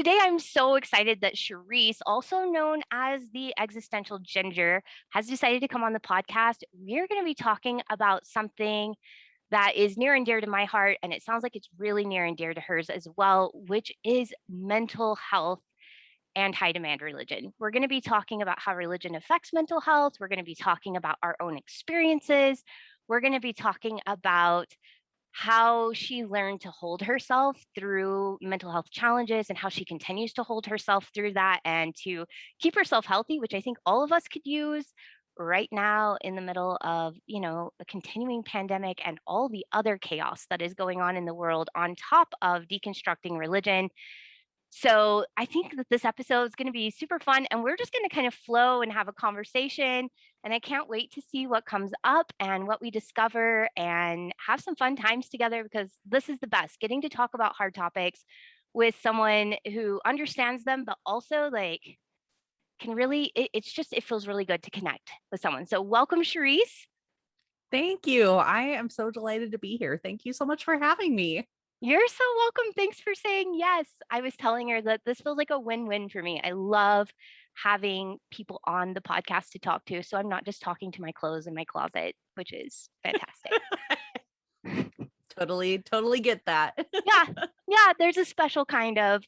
Today, I'm so excited that Charisse, also known as the Existential Ginger, has decided to come on the podcast. We're going to be talking about something that is near and dear to my heart, and it sounds like it's really near and dear to hers as well, which is mental health and high demand religion. We're going to be talking about how religion affects mental health. We're going to be talking about our own experiences. We're going to be talking about how she learned to hold herself through mental health challenges and how she continues to hold herself through that and to keep herself healthy, which I think all of us could use right now in the middle of, a continuing pandemic and all the other chaos that is going on in the world on top of deconstructing religion. So I think that this episode is going to be super fun, and we're just going to kind of flow and have a conversation. And I can't wait to see what comes up and what we discover and have some fun times together, because this is the best, getting to talk about hard topics with someone who understands them, but also can really, it feels really good to connect with someone. So welcome, Charisse. Thank you. I am so delighted to be here. Thank you so much for having me. You're so welcome. Thanks for saying yes. I was telling her that this feels like a win-win for me. I love having people on the podcast to talk to. So I'm not just talking to my clothes in my closet, which is fantastic. Totally get that. Yeah. Yeah. There's a special kind of,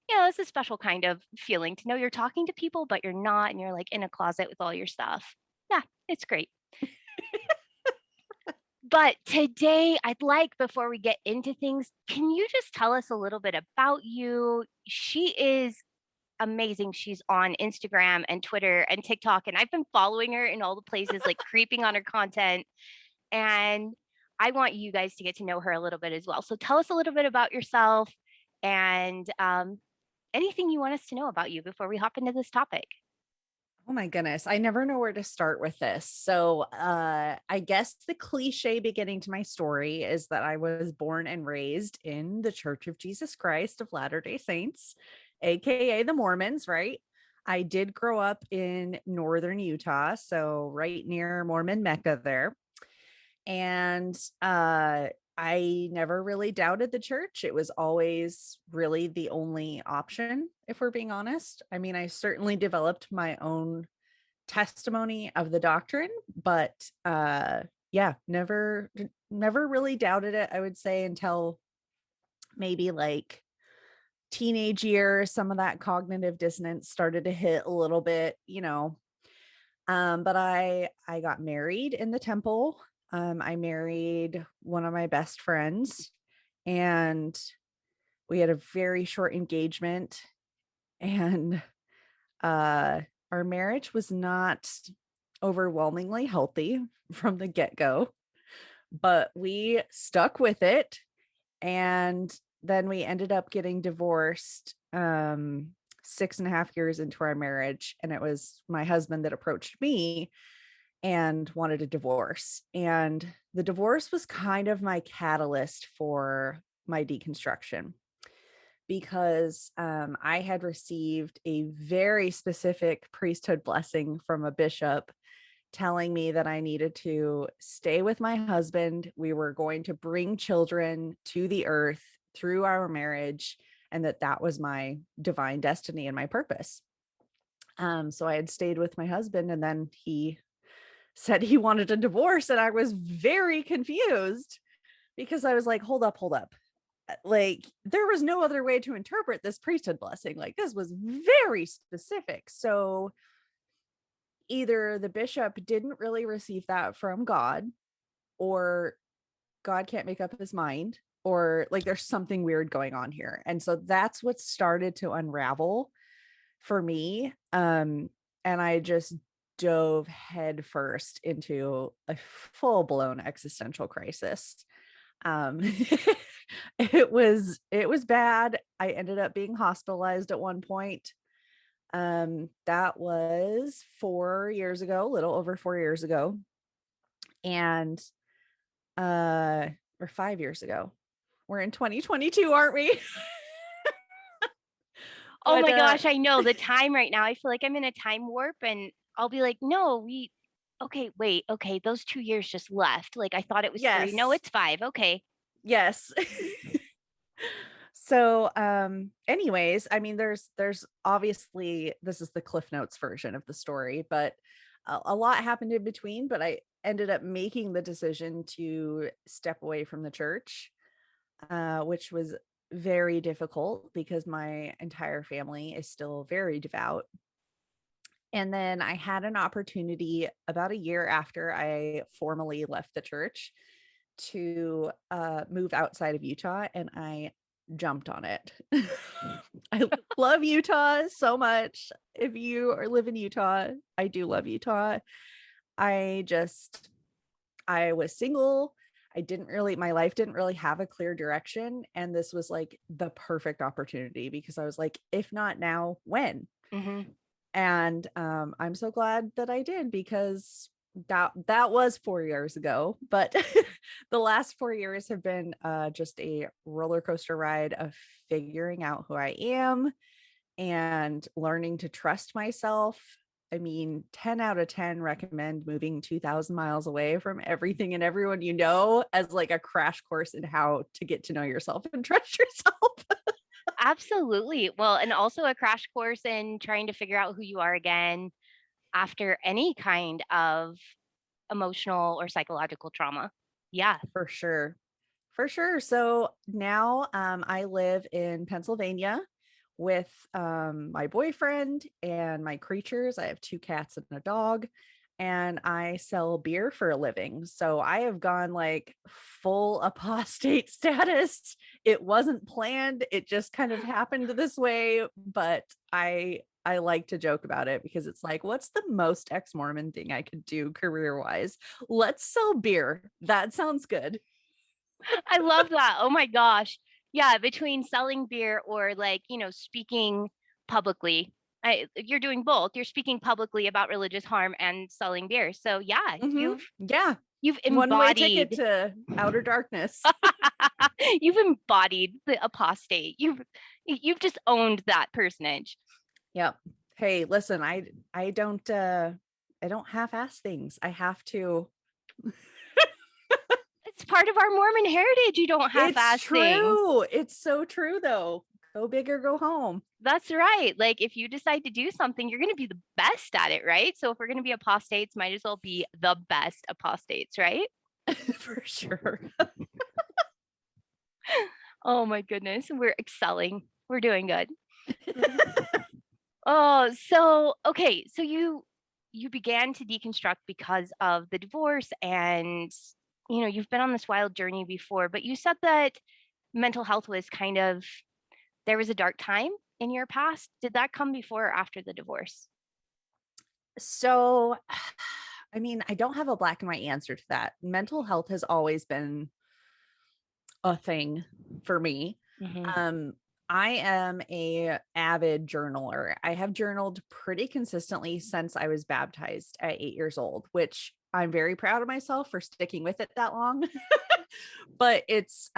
it's a special kind of feeling to know you're talking to people, but you're not, and you're like in a closet with all your stuff. Yeah, it's great. But today, I'd like, before we get into things, can you just tell us a little bit about you? She is amazing. She's on Instagram and Twitter and TikTok, and I've been following her in all the places, like creeping on her content. And I want you guys to get to know her a little bit as well. So tell us a little bit about yourself and anything you want us to know about you before we hop into this topic. Oh my goodness. I never know where to start with this. So I guess the cliche beginning to my story is that I was born and raised in the Church of Jesus Christ of Latter-day Saints, aka the Mormons, right? I did grow up in northern Utah, so right near Mormon Mecca there. And I never really doubted the church. It was always really the only option, if we're being honest. I mean, I certainly developed my own testimony of the doctrine, but yeah, never really doubted it, I would say, until maybe like teenage years. Some of that cognitive dissonance started to hit a little bit, but I got married in the temple. I married one of my best friends, and we had a very short engagement, and our marriage was not overwhelmingly healthy from the get-go, but we stuck with it. And then we ended up getting divorced 6.5 years into our marriage. And it was my husband that approached me and wanted a divorce. And the divorce was kind of my catalyst for my deconstruction, because I had received a very specific priesthood blessing from a bishop telling me that I needed to stay with my husband. We were going to bring children to the earth through our marriage, and that was my divine destiny and my purpose. So I had stayed with my husband, and then he said he wanted a divorce, and I was very confused because I was like, hold up. Like, there was no other way to interpret this priesthood blessing. Like, this was very specific. So either the bishop didn't really receive that from God, or God can't make up his mind, or like there's something weird going on here. And so that's what started to unravel for me. And I just dove headfirst into a full-blown existential crisis. It was bad. I ended up being hospitalized at one point. That was 4 years ago, a little over 4 years ago. And or 5 years ago. We're in 2022, aren't we? Oh my But gosh, I know the time right now. I feel like I'm in a time warp, and I'll be like, no, okay, wait, okay, those 2 years just left. Like, I thought it was three. No, yes. it's 5. Okay. Yes. So, anyways, I mean, there's obviously, this is the Cliff Notes version of the story, but a lot happened in between, but I ended up making the decision to step away from the church, which was very difficult because my entire family is still very devout. And then I had an opportunity about a year after I formally left the church to move outside of Utah, and I jumped on it. I love Utah so much. If you live in Utah, I do love Utah. I just, I was single. My life didn't really have a clear direction. And this was like the perfect opportunity because I was like, if not now, when? Mm-hmm. And I'm so glad that I did, because that was 4 years ago, but the last 4 years have been just a roller coaster ride of figuring out who I am and learning to trust myself. I mean, 10 out of 10 recommend moving 2,000 miles away from everything and everyone you know, as like a crash course in how to get to know yourself and trust yourself. Absolutely. Well, and also a crash course in trying to figure out who you are again after any kind of emotional or psychological trauma. Yeah. For sure. For sure. So now I live in Pennsylvania with my boyfriend and my creatures. I have 2 cats and a dog, and I sell beer for a living. So I have gone like full apostate status. It wasn't planned. It just kind of happened this way, but I like to joke about it because it's like, what's the most ex-Mormon thing I could do career-wise? Let's sell beer. That sounds good. I love that. Oh my gosh. Yeah, between selling beer or like, speaking publicly. You're doing both. You're speaking publicly about religious harm and selling beer. So yeah, Mhm. Yeah. you've One-way ticket embodied to outer darkness. you've embodied the apostate. You've just owned that personage. Yep. Hey, listen, I don't half-ass things. I have to. It's part of our Mormon heritage. You don't It's half-ass things. true. It's so true though. Go big or go home. That's right. Like if you decide to do something, you're going to be the best at it, right? So if we're going to be apostates, might as well be the best apostates, right? For sure. Oh my goodness, we're excelling. We're doing good. Oh, so okay, so you began to deconstruct because of the divorce and you've been on this wild journey before, but you said that mental health was kind of there was a dark time in your past. Did that come before or after the divorce? So, I mean, I don't have a black and white answer to that. Mental health has always been a thing for me. Hmm. Um, I am a avid journaler. I have journaled pretty consistently since I was baptized at 8 years old, which I'm very proud of myself for sticking with it that long. But it's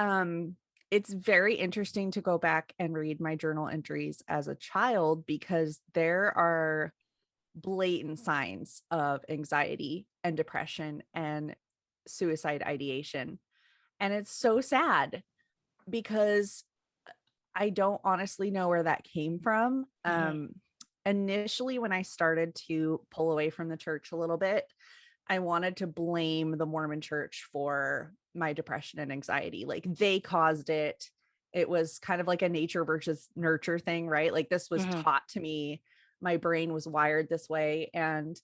very interesting to go back and read my journal entries as a child because there are blatant signs of anxiety and depression and suicide ideation. And it's so sad because I don't honestly know where that came from. Hmm. Initially, when I started to pull away from the church a little bit, I wanted to blame the Mormon church for my depression and anxiety. Like they caused it. It was kind of like a nature versus nurture thing, right? Like this was Hmm. taught to me. My brain was wired this way. And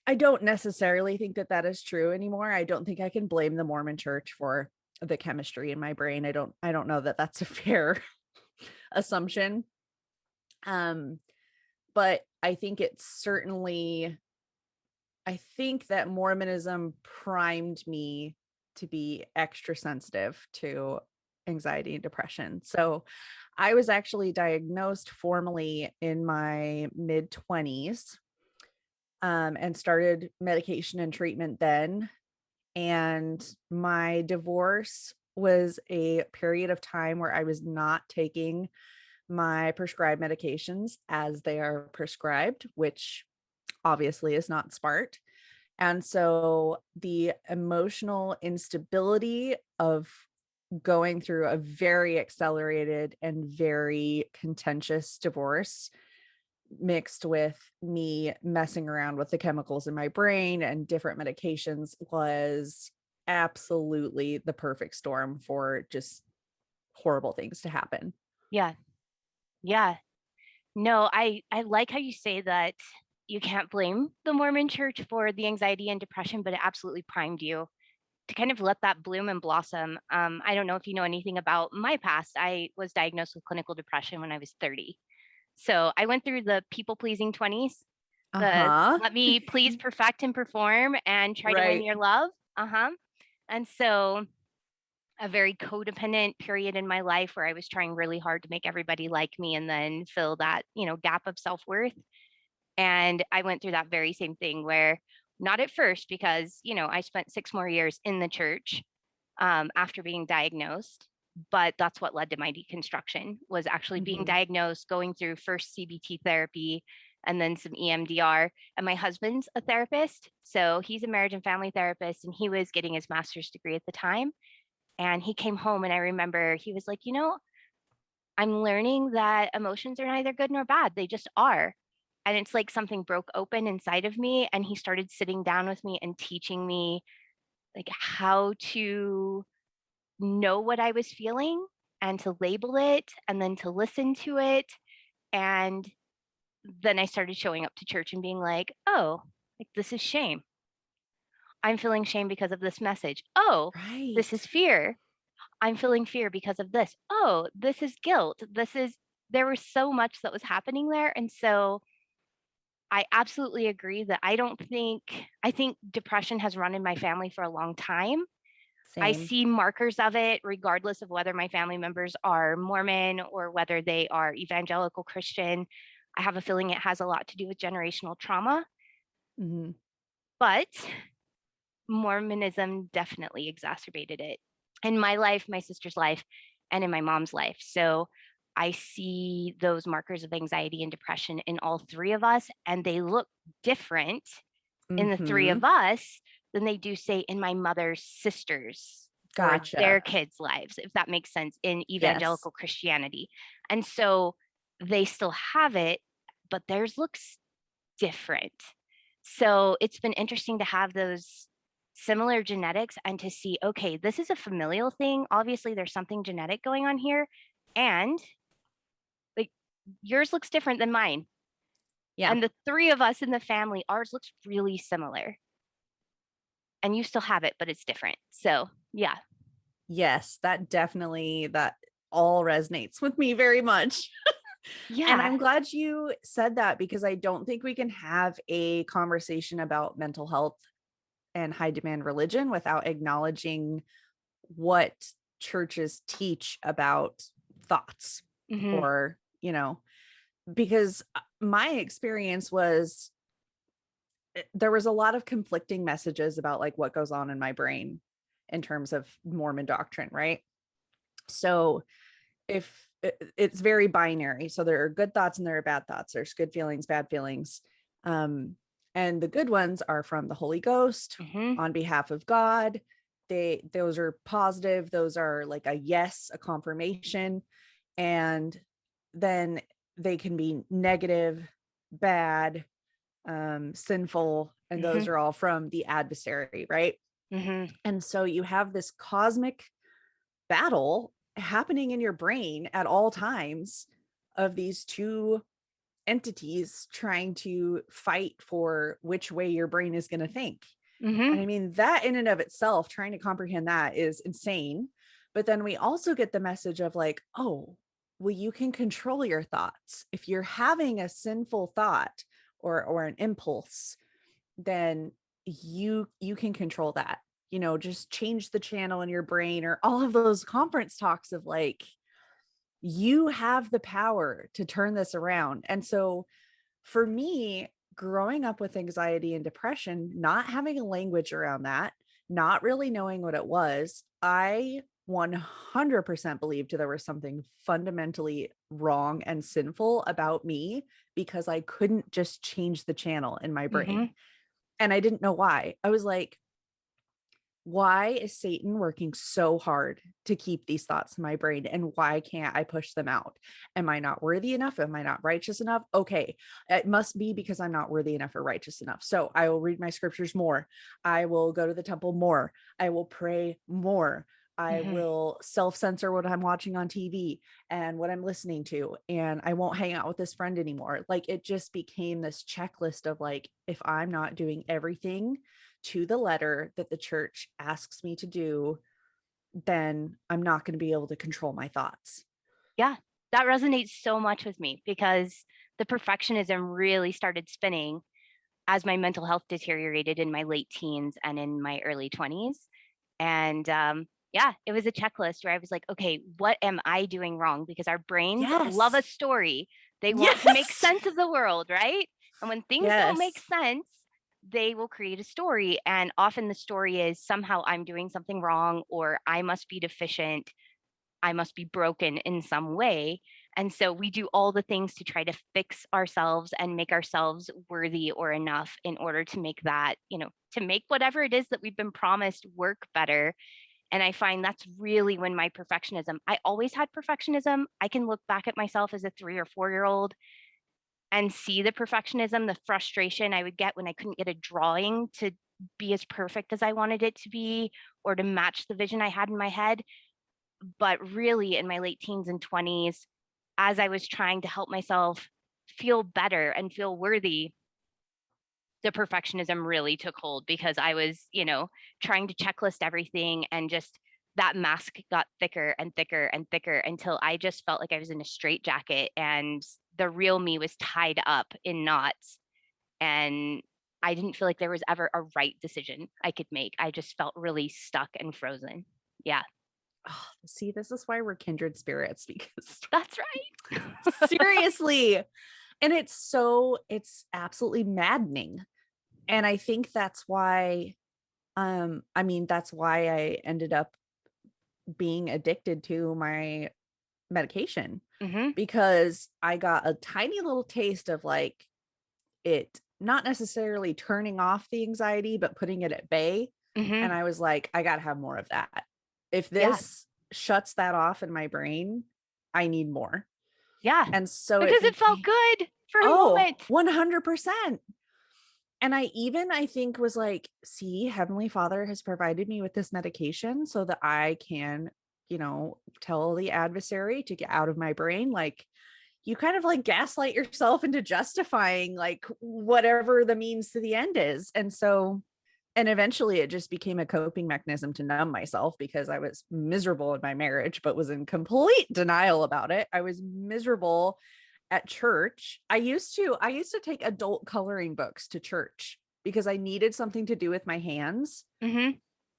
I don't necessarily think that that is true anymore. I don't think I can blame the Mormon church for the chemistry in my brain. I don't know that that's a fair assumption. Um, but I think it's certainly, I think that Mormonism primed me to be extra sensitive to anxiety and depression. So I was actually diagnosed formally in my mid 20s, and started medication and treatment then. And my divorce was a period of time where I was not taking my prescribed medications as they are prescribed, which obviously is not smart. And so the emotional instability of going through a very accelerated and very contentious divorce, mixed with me messing around with the chemicals in my brain and different medications, was absolutely the perfect storm for just horrible things to happen. Yeah. Yeah. No, I like how you say that you can't blame the Mormon church for the anxiety and depression, but it absolutely primed you to kind of let that bloom and blossom. I don't know if you know anything about my past. I was diagnosed with clinical depression when I was 30. So I went through the people pleasing 20s, the Uh-huh. let me please, perfect, and perform and try to win Right. your love. And so a very codependent period in my life where I was trying really hard to make everybody like me and then fill that, gap of self-worth. And I went through that very same thing where not at first, because, I spent 6 more years in the church after being diagnosed. But that's what led to my deconstruction, was actually being Mhm. diagnosed, going through first CBT therapy and then some EMDR. And my husband's a therapist. So he's a marriage and family therapist, and he was getting his master's degree at the time. And he came home, and I remember he was like, I'm learning that emotions are neither good nor bad. They just are. And it's like something broke open inside of me. And he started sitting down with me and teaching me like how to know what I was feeling and to label it and then to listen to it. And then I started showing up to church and being like, oh, like this is shame. I'm feeling shame because of this message. Oh, this is Right. fear. I'm feeling fear because of this. Oh, this is guilt. There was so much that was happening there. And so I absolutely agree that I think depression has run in my family for a long time. I Same. see markers of it regardless of whether my family members are Mormon or whether they are evangelical Christian. I have a feeling it has a lot to do with generational trauma, Mhm. but Mormonism definitely exacerbated it in my life, my sister's life, and in my mom's life. So I see those markers of anxiety and depression in all three of us, and they look different in the three of Mhm. us than they do, say, in my mother's sisters or their Gotcha. kids' lives, if that makes sense, in Yes. evangelical Christianity. And so they still have it, but theirs looks different. So it's been interesting to have those similar genetics and to see, okay, this is a familial thing. Obviously, there's something genetic going on here. And like yours looks different than mine. Yeah. And the three of us in the family, ours looks really similar. And you still have it, but it's different. So, yeah. Yes, that all resonates with me very much. And Yeah. I'm glad you said that, because I don't think we can have a conversation about mental health and high demand religion without acknowledging what churches teach about thoughts, Hmm. or, because my experience was, there was a lot of conflicting messages about like what goes on in my brain in terms of Mormon doctrine, right? So if it's very binary, so there are good thoughts and there are bad thoughts, there's good feelings, bad feelings, um and the good ones are from the Holy Ghost Hmm. on behalf of God. Those are positive, those are like a yes, a confirmation. And then they can be negative, bad, sinful, and those Hmm. are all from the adversary, right? Hmm. And so you have this cosmic battle happening in your brain at all times, of these two entities trying to fight for which way your brain is going to think. And Hmm. I mean, that in and of itself, trying to comprehend that is insane. But then we also get the message of like, oh, well, you can control your thoughts. If you're having a sinful thought or an impulse, then you can control that. Just change the channel in your brain, or all of those conference talks of like, you have the power to turn this around. And so for me, growing up with anxiety and depression, not having a language around that, not really knowing what it was, I 100% believed there was something fundamentally wrong and sinful about me, because I couldn't just change the channel in my Hmm. brain. And I didn't know why. I was like, why is Satan working so hard to keep these thoughts in my brain? And why can't I push them out? Am I not worthy enough? Am I not righteous enough? Okay, it must be because I'm not worthy enough or righteous enough. So I will read my scriptures more. I will go to the temple more. I will pray more. I Mhm. will self-censor what I'm watching on TV and what I'm listening to. And I won't hang out with this friend anymore. Like, it just became this checklist of like, if I'm not doing everything to the letter that the church asks me to do, then I'm not going to be able to control my thoughts. Yeah, that resonates so much with me because the perfectionism really started spinning as my mental health deteriorated in my late teens and in my early 20s. And yeah, it was a checklist where I was like, okay, what am I doing wrong? Because our brains love a Yes. story. They want to make Yes. sense of the world, right? And when things don't make Yes. sense, they will create a story. And often the story is somehow I'm doing something wrong, or I must be deficient, I must be broken in some way. And so we do all the things to try to fix ourselves and make ourselves worthy or enough in order to make that, to make whatever it is that we've been promised work better. And I find that's really when my perfectionism, I always had perfectionism. I can look back at myself as a 3 or 4 year old and see the perfectionism, the frustration I would get when I couldn't get a drawing to be as perfect as I wanted it to be or to match the vision I had in my head. But really, in my late teens and 20s, as I was trying to help myself feel better and feel worthy, the perfectionism really took hold because I was, trying to checklist everything, and just that mask got thicker and thicker and thicker until I just felt like I was in a straitjacket and the real me was tied up in knots. And I didn't feel like there was ever a right decision I could make. I just felt really stuck and frozen. Yeah, Oh, see, this is why we're kindred spirits, because that's right. seriously, and it's absolutely maddening. And I think that's why, I mean, that's why I ended up being addicted to my medication, Hmm. because I got a tiny little taste of like it not necessarily turning off the anxiety, but putting it at bay. And Hmm. I was like, I got to have more of that. If Yeah. this shuts that off in my brain, I need more. Yeah. And so it Because it felt became, good for a oh, moment. 100%. And I think was like, see, Heavenly Father has provided me with this medication so that I can, tell the adversary to get out of my brain. Like, you kind of like gaslight yourself into justifying like whatever the means to the end is. And eventually it just became a coping mechanism to numb myself, because I was miserable in my marriage, but was in complete denial about it. I was miserable at church. I used to take adult coloring books to church because I needed something to do with my hands. Hmm.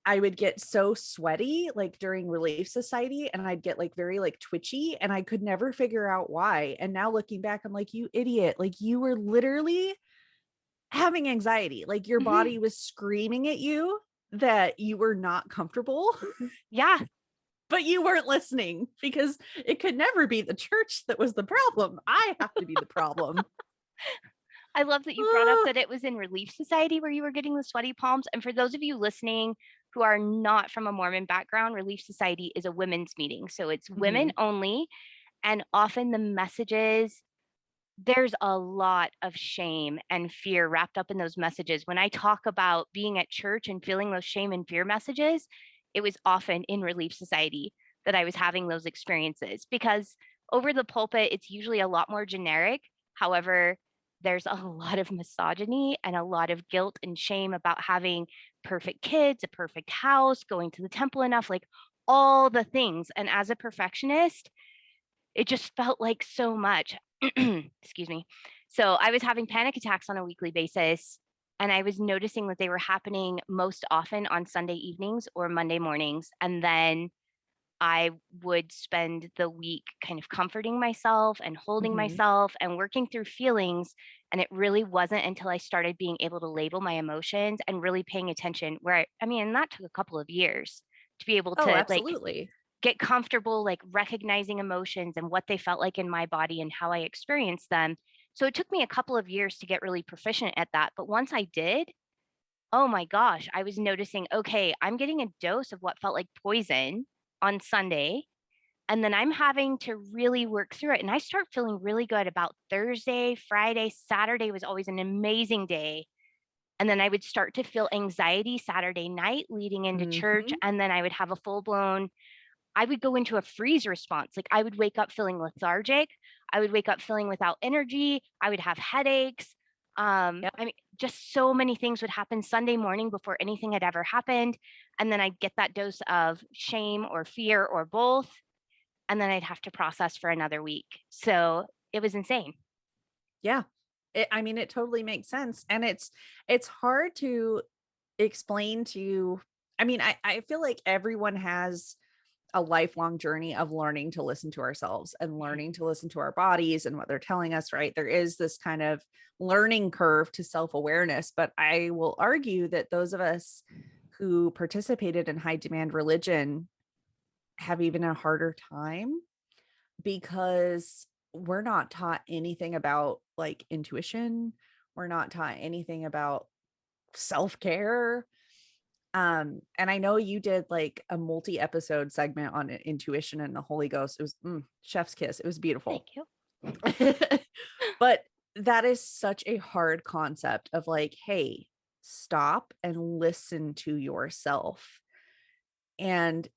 I would get so sweaty like during Relief Society, and I'd get like very like twitchy, and I could never figure out why. And now looking back, I'm like, you idiot. Like, you were literally having anxiety. Like, your Hmm. body was screaming at you that you were not comfortable, Yeah. but you weren't listening, because it could never be the church that was the problem. I have to be the problem. I love that you brought up that it was in Relief Society where you were getting the sweaty palms. And for those of you listening who are not from a Mormon background, Relief Society is a women's meeting. So it's women Mhm. only. And often the messages, there's a lot of shame and fear wrapped up in those messages. When I talk about being at church and feeling those shame and fear messages, it was often in Relief Society that I was having those experiences, because over the pulpit, it's usually a lot more generic. However, there's a lot of misogyny and a lot of guilt and shame about having perfect kids, a perfect house, going to the temple enough, like all the things. And as a perfectionist, it just felt like so much. Excuse me. So I was having panic attacks on a weekly basis, and I was noticing that they were happening most often on Sunday evenings or Monday mornings. And then I would spend the week kind of comforting myself and holding Mhm. myself and working through feelings. And it really wasn't until I started being able to label my emotions and really paying attention, where I mean, and that took a couple of years to be able Oh, to like absolutely. get comfortable like recognizing emotions and what they felt like in my body and how I experienced them. So it took me a couple of years to get really proficient at that. But once I did, oh my gosh, I was noticing, okay, I'm getting a dose of what felt like poison on Sunday. And then I'm having to really work through it. And I start feeling really good about Thursday, Friday, Saturday was always an amazing day. And then I would start to feel anxiety Saturday night leading into church. Mhm. And then I would have a full blown, I would go into a freeze response. Like I would wake up feeling lethargic. I would wake up feeling without energy. I would have headaches. Yep. I mean, just so many things would happen Sunday morning before anything had ever happened. And then I'd get that dose of shame or fear or both. And then I'd have to process for another week. So it was insane. Yeah. I mean, it totally makes sense. And it's hard to explain to I mean, I feel like everyone has a lifelong journey of learning to listen to ourselves and Mhm. learning to listen to our bodies and what they're telling us, right? There is this kind of learning curve to self-awareness, but I will argue that those of us who participated in high demand religion have even a harder time because we're not taught anything about like intuition. We're not taught anything about self-care. And I know you did like a multi-episode segment on intuition and the Holy Ghost. It was chef's kiss. It was Thank beautiful. you. But that is such a hard concept of like, hey, stop and listen to yourself. And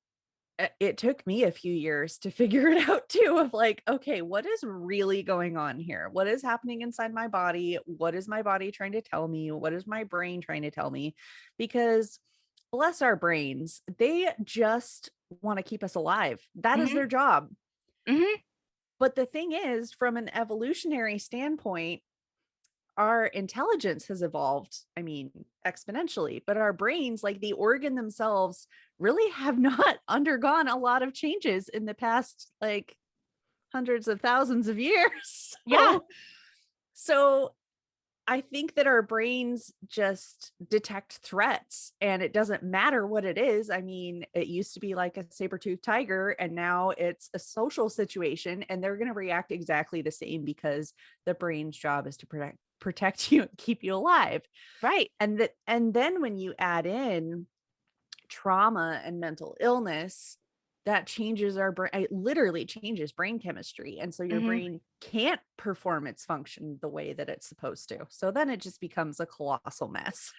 it took me a few years to figure it out too of like, okay, what is really going on here? What is happening inside my body? What is my body trying to tell me? What is my brain trying to tell me? Because bless our brains, they just want to keep us alive. That is Mhm. their job. Mhm. But the thing is, from an evolutionary standpoint, our intelligence has evolved, I mean, exponentially, but our brains, like the organ themselves, really have not undergone a lot of changes in the past like hundreds of thousands of years. Yeah. So I think that our brains just detect threats and it doesn't matter what it is. I mean, it used to be like a saber-toothed tiger and now it's a social situation and they're going to react exactly the same because the brain's job is to protect you and keep you alive. Right. And then when you add in trauma and mental illness, that changes our brain. It literally changes brain chemistry. And so your Mhm. brain can't perform its function the way that it's supposed to. So then it just becomes a colossal mess.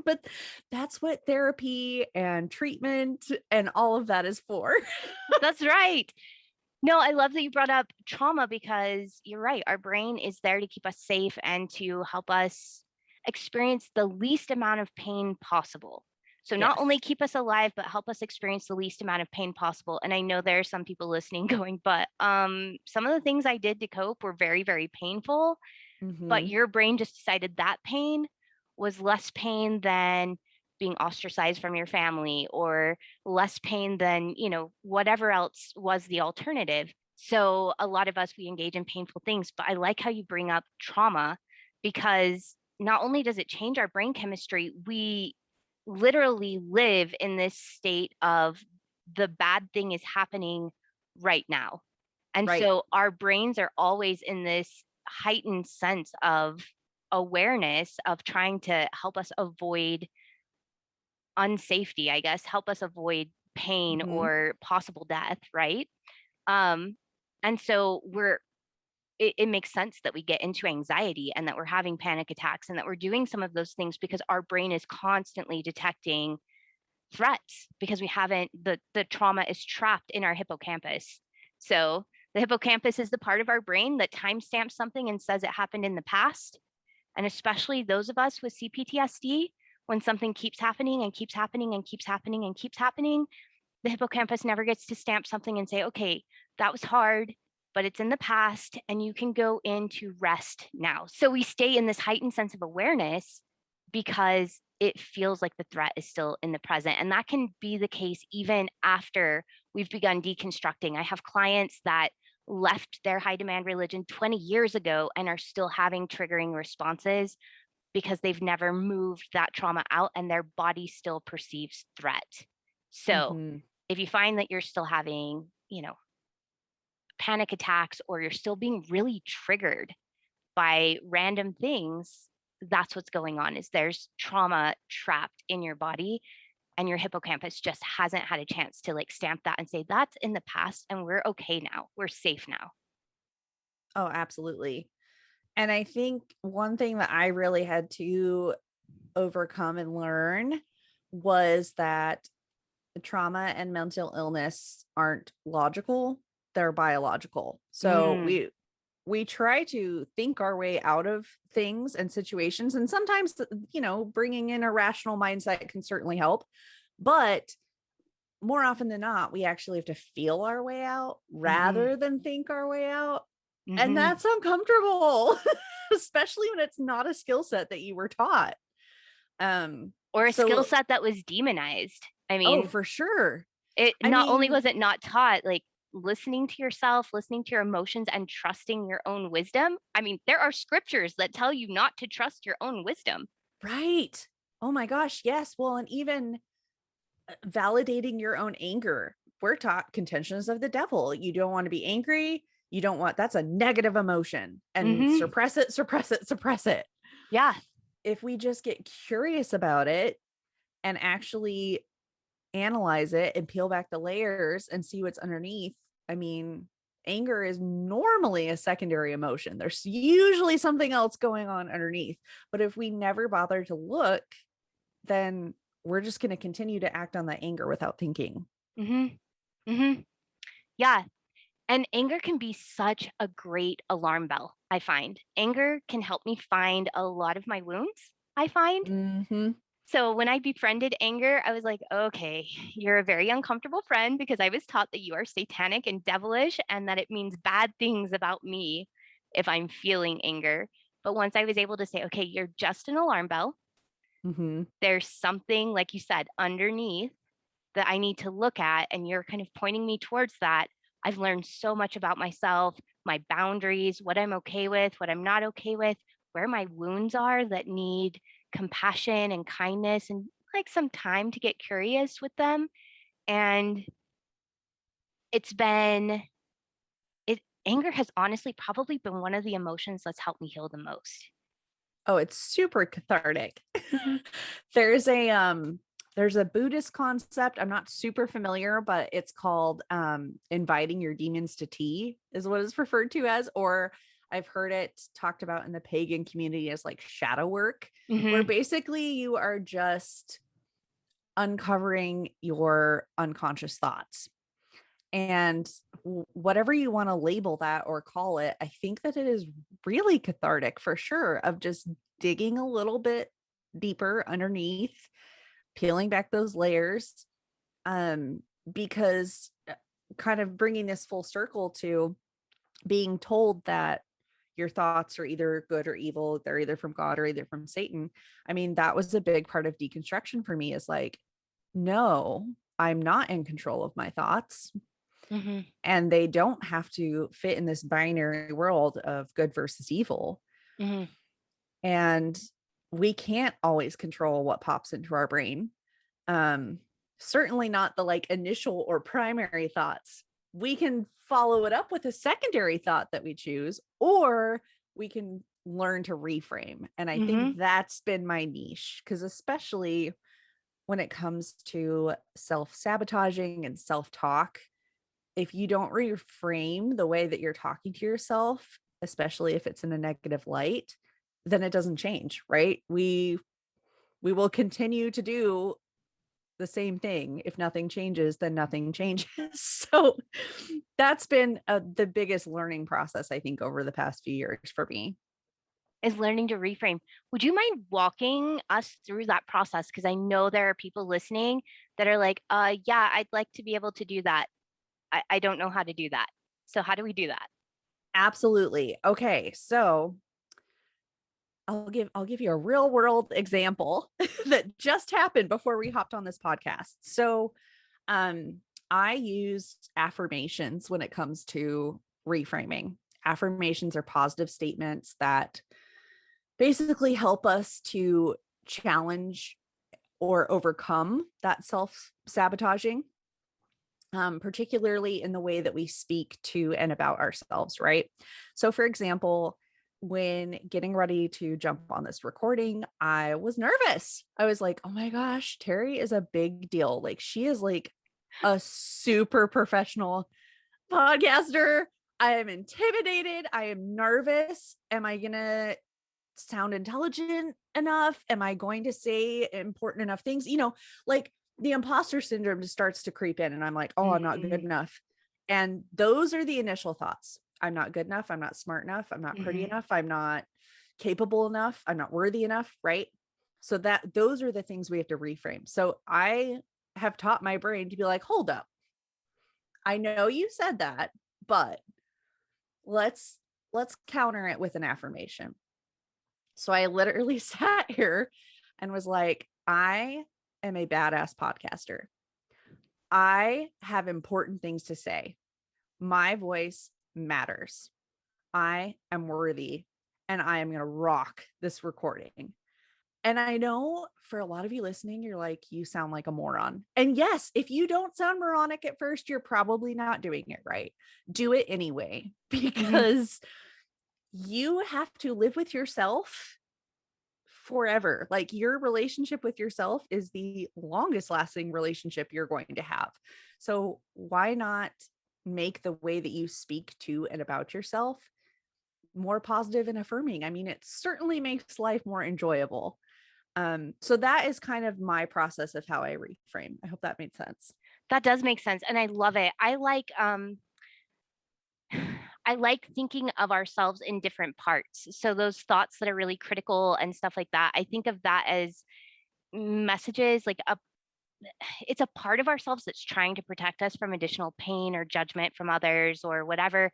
But that's what therapy and treatment and all of that is for. That's right. No, I love that you brought up trauma because you're right. Our brain is there to keep us safe and to help us experience the least amount of pain possible. So not Yes. only keep us alive, but help us experience the least amount of pain possible. And I know there are some people listening going, but some of the things I did to cope were very, very painful. But Hmm. your brain just decided that pain was less pain than being ostracized from your family or less pain than, whatever else was the alternative. So a lot of us, we engage in painful things, but I like how you bring up trauma because not only does it change our brain chemistry, we literally live in this state of the bad thing is happening right now. And Right. so our brains are always in this heightened sense of awareness of trying to help us avoid unsafety, I guess, help us avoid pain Hmm. or possible death, right? Um, and so it makes sense that we get into anxiety and that we're having panic attacks and that we're doing some of those things because our brain is constantly detecting threats because we haven't the trauma is trapped in our hippocampus. So the hippocampus is the part of our brain that timestamps something and says it happened in the past. And especially those of us with CPTSD, when something keeps happening and keeps happening and keeps happening and keeps happening, the hippocampus never gets to stamp something and say, okay, that was hard, but it's in the past and you can go into rest now. So we stay in this heightened sense of awareness because it feels like the threat is still in the present. And that can be the case even after we've begun deconstructing. I have clients that left their high demand religion 20 years ago and are still having triggering responses because they've never moved that trauma out and their body still perceives threat. So Hmm. if you find that you're still having, panic attacks or you're still being really triggered by random things, that's what's going on, is there's trauma trapped in your body, and your hippocampus just hasn't had a chance to like stamp that and say that's in the past and we're okay now. We're safe now. Oh, absolutely. And I think one thing that I really had to overcome and learn was that trauma and mental illness aren't logical, they're biological. So Mm, we try to think our way out of things and situations, and sometimes bringing in a rational mindset can certainly help, but more often than not we actually have to feel our way out mhm, rather than think our way out, and mhm. that's uncomfortable. Especially when it's not a skill set that you were taught. Or a skill So set that was demonized. I oh, mean, for sure. it I not only mean, was it not taught, like listening to yourself, listening to your emotions and trusting your own wisdom. I mean, there are scriptures that tell you not to trust your own wisdom. right. Oh my gosh, yes. Well, and even validating your own anger. We're taught contentions of the devil. You don't want to be angry. You don't want, that's a negative emotion, and Mhm. suppress it, suppress it, suppress it. Yeah. If we just get curious about it and actually analyze it and peel back the layers and see what's underneath, I mean, anger is normally a secondary emotion. There's usually something else going on underneath. But if we never bother to look, then we're just going to continue to act on that anger without thinking. Mhm. Mhm. Yeah. And anger can be such a great alarm bell, I find. Anger can help me find a lot of my wounds, I find. Mm-hmm. So when I befriended anger, I was like, okay, you're a very uncomfortable friend because I was taught that you are satanic and devilish and that it means bad things about me if I'm feeling anger. But once I was able to say, okay, you're just an alarm bell, Mm-hmm. there's something, like you said, underneath that I need to look at, and you're kind of pointing me towards that. I've learned so much about myself, my boundaries, what I'm okay with, what I'm not okay with, where my wounds are that need compassion and kindness and like some time to get curious with them. And it's been it anger has honestly probably been one of the emotions that's helped me heal the most. Oh, it's super cathartic. Mhm. there's a there's a Buddhist concept. I'm not super familiar, but it's called inviting your demons to tea is what it's referred to as, or I've heard it talked about in the pagan community as like shadow work, where Mhm. basically you are just uncovering your unconscious thoughts. And whatever you want to label that or call it, I think that it is really cathartic for sure, of just digging a little bit deeper underneath, peeling back those layers. Um, because kind of bringing this full circle to being told that your thoughts are either good or evil, they're either from God or either from Satan. I mean, that was a big part of deconstruction for me, is like, no, I'm not in control of my thoughts, Mhm. and they don't have to fit in this binary world of good versus evil. Mhm. And we can't always control what pops into our brain. Um, Certainly not the like initial or primary thoughts. We can follow it up with a secondary thought that we choose, or we can learn to reframe. And I think Mhm. that's been my niche, because especially when it comes to self-sabotaging and self-talk, if you don't reframe the way that you're talking to yourself, especially if it's in a negative light, then it doesn't change, right? We will continue to do the same thing. If nothing changes, then nothing changes. So that's been the biggest learning process, I think, over the past few years for me. Is learning to reframe. Would you mind walking us through that process? Because I know there are people listening that are like, yeah, I'd like to be able to do that. I don't know how to do that. So how do we do that? Absolutely. Okay, so I'll give you a real world example that just happened before we hopped on this podcast. So, um, I use affirmations when it comes to reframing. Affirmations are positive statements that basically help us to challenge or overcome that self-sabotaging, particularly in the way that we speak to and about ourselves, right? So, for example, when getting ready to jump on this recording, I was nervous. I was like, oh my gosh, Terry is a big deal. Like, she is like a super professional podcaster. I am intimidated. I am nervous. Am I going to sound intelligent enough? Am I going to say important enough things? Like the imposter syndrome just starts to creep in, and I'm like, oh, I'm not good Mm-hmm. enough. And those are the initial thoughts. I'm not good enough. I'm not smart enough. I'm not pretty Mm-hmm. enough. I'm not capable enough. I'm not worthy enough. Right. So those are the things we have to reframe. So I have taught my brain to be like, hold up. I know you said that, but let's counter it with an affirmation. So I literally sat here and was like, I am a badass podcaster. I have important things to say. My voice matters. I am worthy, and I am going to rock this recording. And I know for a lot of you listening, you're like, you sound like a moron. And yes, if you don't sound moronic at first, you're probably not doing it right. Do it anyway, Mm-hmm. because you have to live with yourself forever. Like, your relationship with yourself is the longest lasting relationship you're going to have. So why not make the way that you speak to and about yourself more positive and affirming? I mean, it certainly makes life more enjoyable. So that is kind of my process of how I reframe. I hope that made sense. That does make sense. And I love it. I like thinking of ourselves in different parts. So those thoughts that are really critical and stuff like that, I think of that as messages, like it's a part of ourselves that's trying to protect us from additional pain or judgment from others or whatever.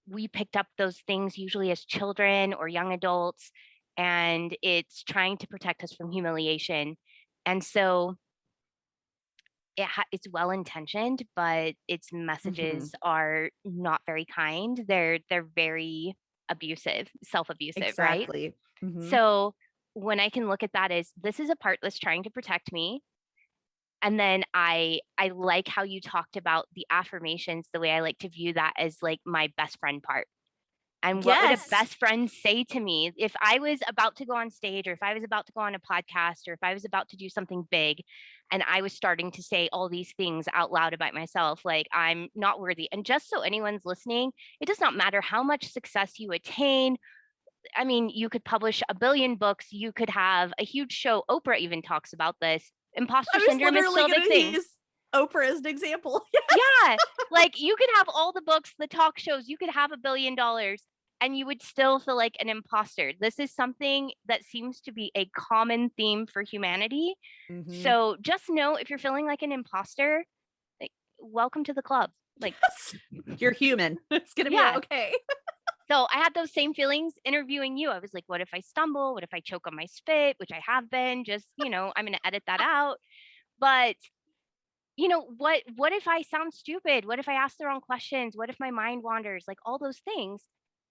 We picked up those things usually as children or young adults, and it's trying to protect us from humiliation. And so it's well intentioned, but its Mm-hmm. messages are not very kind. They're very abusive, self-abusive, right? Exactly. Mm-hmm. So when I can look at that as this is a part that's trying to protect me, and then I like how you talked about the affirmations, the way I like to view that as like my best friend part. And what would a Yes. best friend say to me if I was about to go on stage, or if I was about to go on a podcast, or if I was about to do something big and I was starting to say all these things out loud about myself, like I'm not worthy. And just so anyone's listening, it does not matter how much success you attain. I mean, you could publish a billion books, you could have a huge show. Oprah even talks about this. I Imposter was syndrome is literally still a going big to thing. use Oprah as an example. Yes. Yeah. Like you could have all the books, the talk shows, you could have $1 billion and you would still feel like an imposter. This is something that seems to be a common theme for humanity. Mm-hmm. So just know if you're feeling like an imposter, like welcome to the club. Like, Yes. You're human. It's going to be yeah. okay. So I had those same feelings interviewing you. I was like, what if I stumble? What if I choke on my spit, which I have been? Just, I'm going to edit that out. But what if I sound stupid? What if I ask the wrong questions? What if my mind wanders? Like all those things.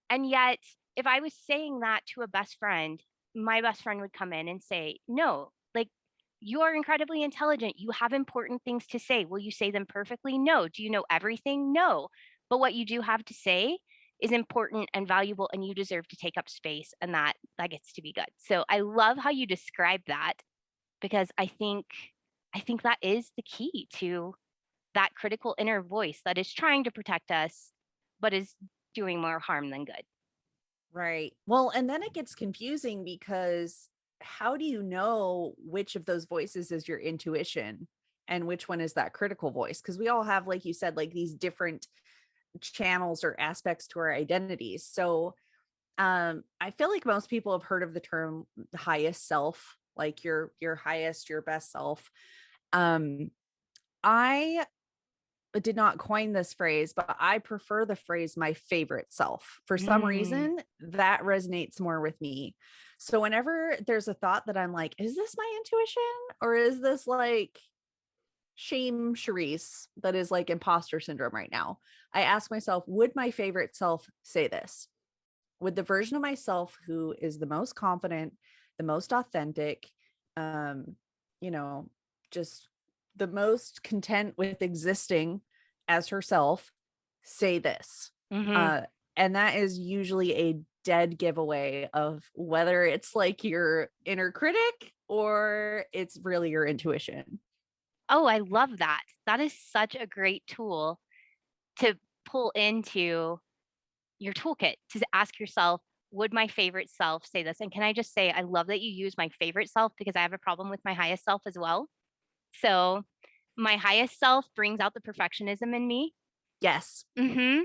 And yet, if I was saying that to a best friend, my best friend would come in and say, no, like you are incredibly intelligent. You have important things to say. Will you say them perfectly? No. Do you know everything? No. But what you do have to say is important and valuable, and you deserve to take up space, and that gets to be good. So I love how you describe that, because I think that is the key to that critical inner voice that is trying to protect us, but is doing more harm than good. Right. Well, and then it gets confusing because how do you know which of those voices is your intuition and which one is that critical voice? Because we all have, like you said, like these different channels or aspects to our identities. So I feel like most people have heard of the term highest self, like your highest, your best self. Um, I did not coin this phrase, but I prefer the phrase my favorite self. For some Mm, reason, that resonates more with me. So whenever there's a thought that I'm like, is this my intuition? Or is this like shame Charisse that is like imposter syndrome right now? I ask myself, would my favorite self say this? Would the version of myself who is the most confident, the most authentic, um, you know, just the most content with existing as herself say this? hmm Uh, and that is usually a dead giveaway of whether it's like your inner critic or it's really your intuition. Oh, I love that. That is such a great tool to pull into your toolkit to ask yourself, would my favorite self say this? And can I just say, I love that you use my favorite self because I have a problem with my highest self as well. So my highest self brings out the perfectionism in me. Yes, Hmm.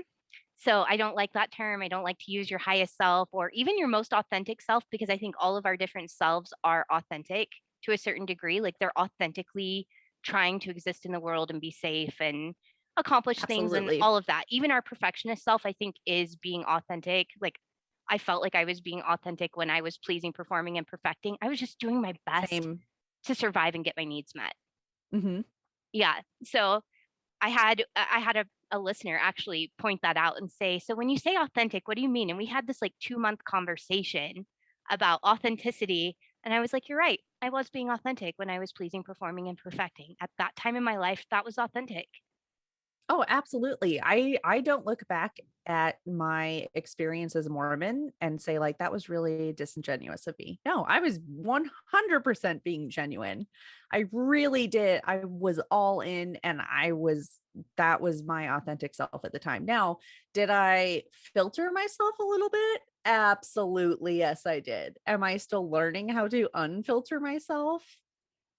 So I don't like that term. I don't like to use your highest self or even your most authentic self because I think all of our different selves are authentic to a certain degree. Like they're authentically trying to exist in the world and be safe and accomplish things and absolutely. all of that. Even our perfectionist self, I think, is being authentic. Like I felt like I was being authentic when I was pleasing, performing, and perfecting. I was just doing my best Same. to survive and get my needs met. Hmm. Yeah. So I had a listener actually point that out and say, "So when you say authentic, what do you mean?" And we had this like 2-month conversation about authenticity. And I was like, "You're right. I was being authentic when I was pleasing, performing, and perfecting. At that time in my life, that was authentic." Oh, absolutely. I don't look back at my experience as a Mormon and say like that was really disingenuous of me. No, I was 100% being genuine. I really did. I was all in and that was my authentic self at the time. Now, did I filter myself a little bit? Absolutely. Yes, I did. Am I still learning how to unfilter myself?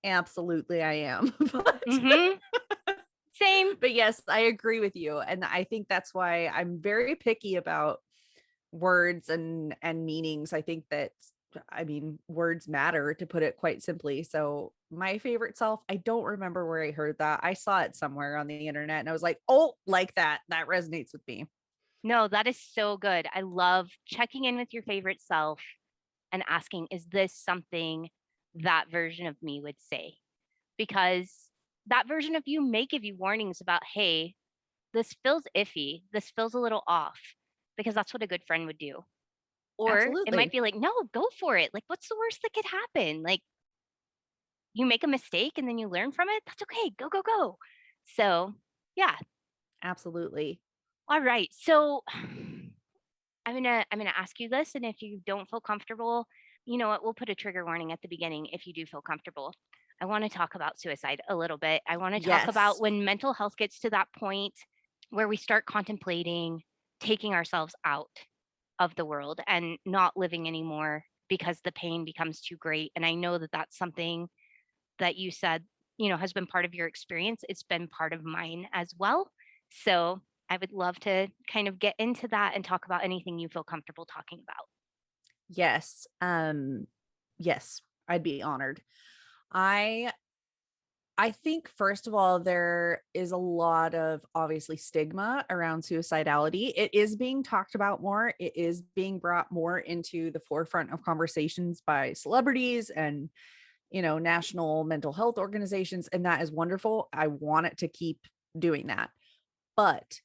Absolutely, I am. Mhm. Same. But yes, I agree with you. And I think that's why I'm very picky about words and meanings. I think that I mean words matter to put it quite simply. So my favorite self, I don't remember where I heard that. I saw it somewhere on the internet and I was like, "Oh, like that. That resonates with me." No, that is so good. I love checking in with your favorite self and asking, "Is this something that version of me would say?" Because that version of you may give you warnings about, "Hey, this feels iffy. This feels a little off," because that's what a good friend would do. Or it might Absolutely. be like, "No, go for it. Like, what's the worst that could happen? Like, you make a mistake and then you learn from it. That's okay. Go, go, go." So, yeah. Absolutely. All right. So, I'm gonna ask you this, and if you don't feel comfortable, you know what? We'll put a trigger warning at the beginning if you do feel comfortable. I want to talk about suicide a little bit. I want to talk about Yes. when mental health gets to that point where we start contemplating taking ourselves out of the world and not living anymore because the pain becomes too great. And I know that that's something that you said, has been part of your experience. It's been part of mine as well. So I would love to kind of get into that and talk about anything you feel comfortable talking about. Yes. Yes, I'd be honored. I I think first of all, there is a lot of obviously stigma around suicidality. It is being talked about more. It is being brought more into the forefront of conversations by celebrities and, national mental health organizations. And that is wonderful. I want it to keep doing that. But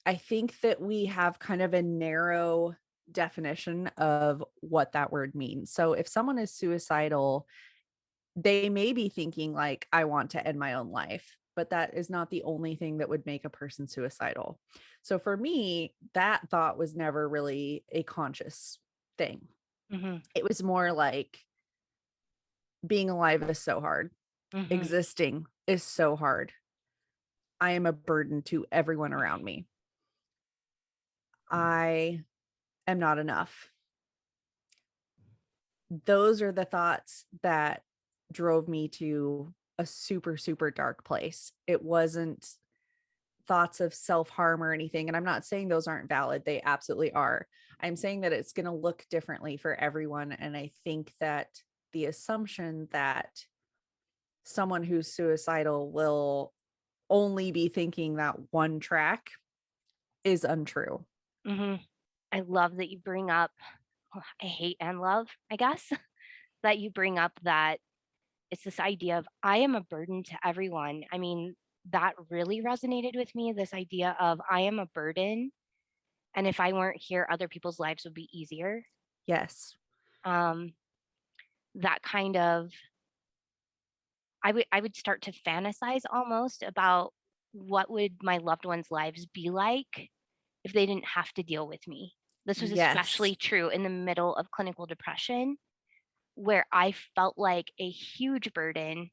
I think that we have kind of a narrow definition of what that word means. So if someone is suicidal, they may be thinking like, I want to end my own life, but that is not the only thing that would make a person suicidal. So for me, that thought was never really a conscious thing. Mhm. It was more like being alive is so hard. Mhm. Existing is so hard. I am a burden to everyone around me. I am not enough. Those are the thoughts that drove me to a super, super dark place. It wasn't thoughts of self-harm or anything. And I'm not saying those aren't valid. They absolutely are. I'm saying that it's going to look differently for everyone. And I think that the assumption that someone who's suicidal will only be thinking that one track is untrue. Mhm. I love that you bring up, I hate and love, I guess, that you bring up that it's this idea of I am a burden to everyone. I mean, that really resonated with me, this idea of I am a burden. And if I weren't here, other people's lives would be easier. Yes. Um, that kind of I would start to fantasize almost about what would my loved ones' lives be like if they didn't have to deal with me. This was Yes. especially true in the middle of clinical depression, where I felt like a huge burden.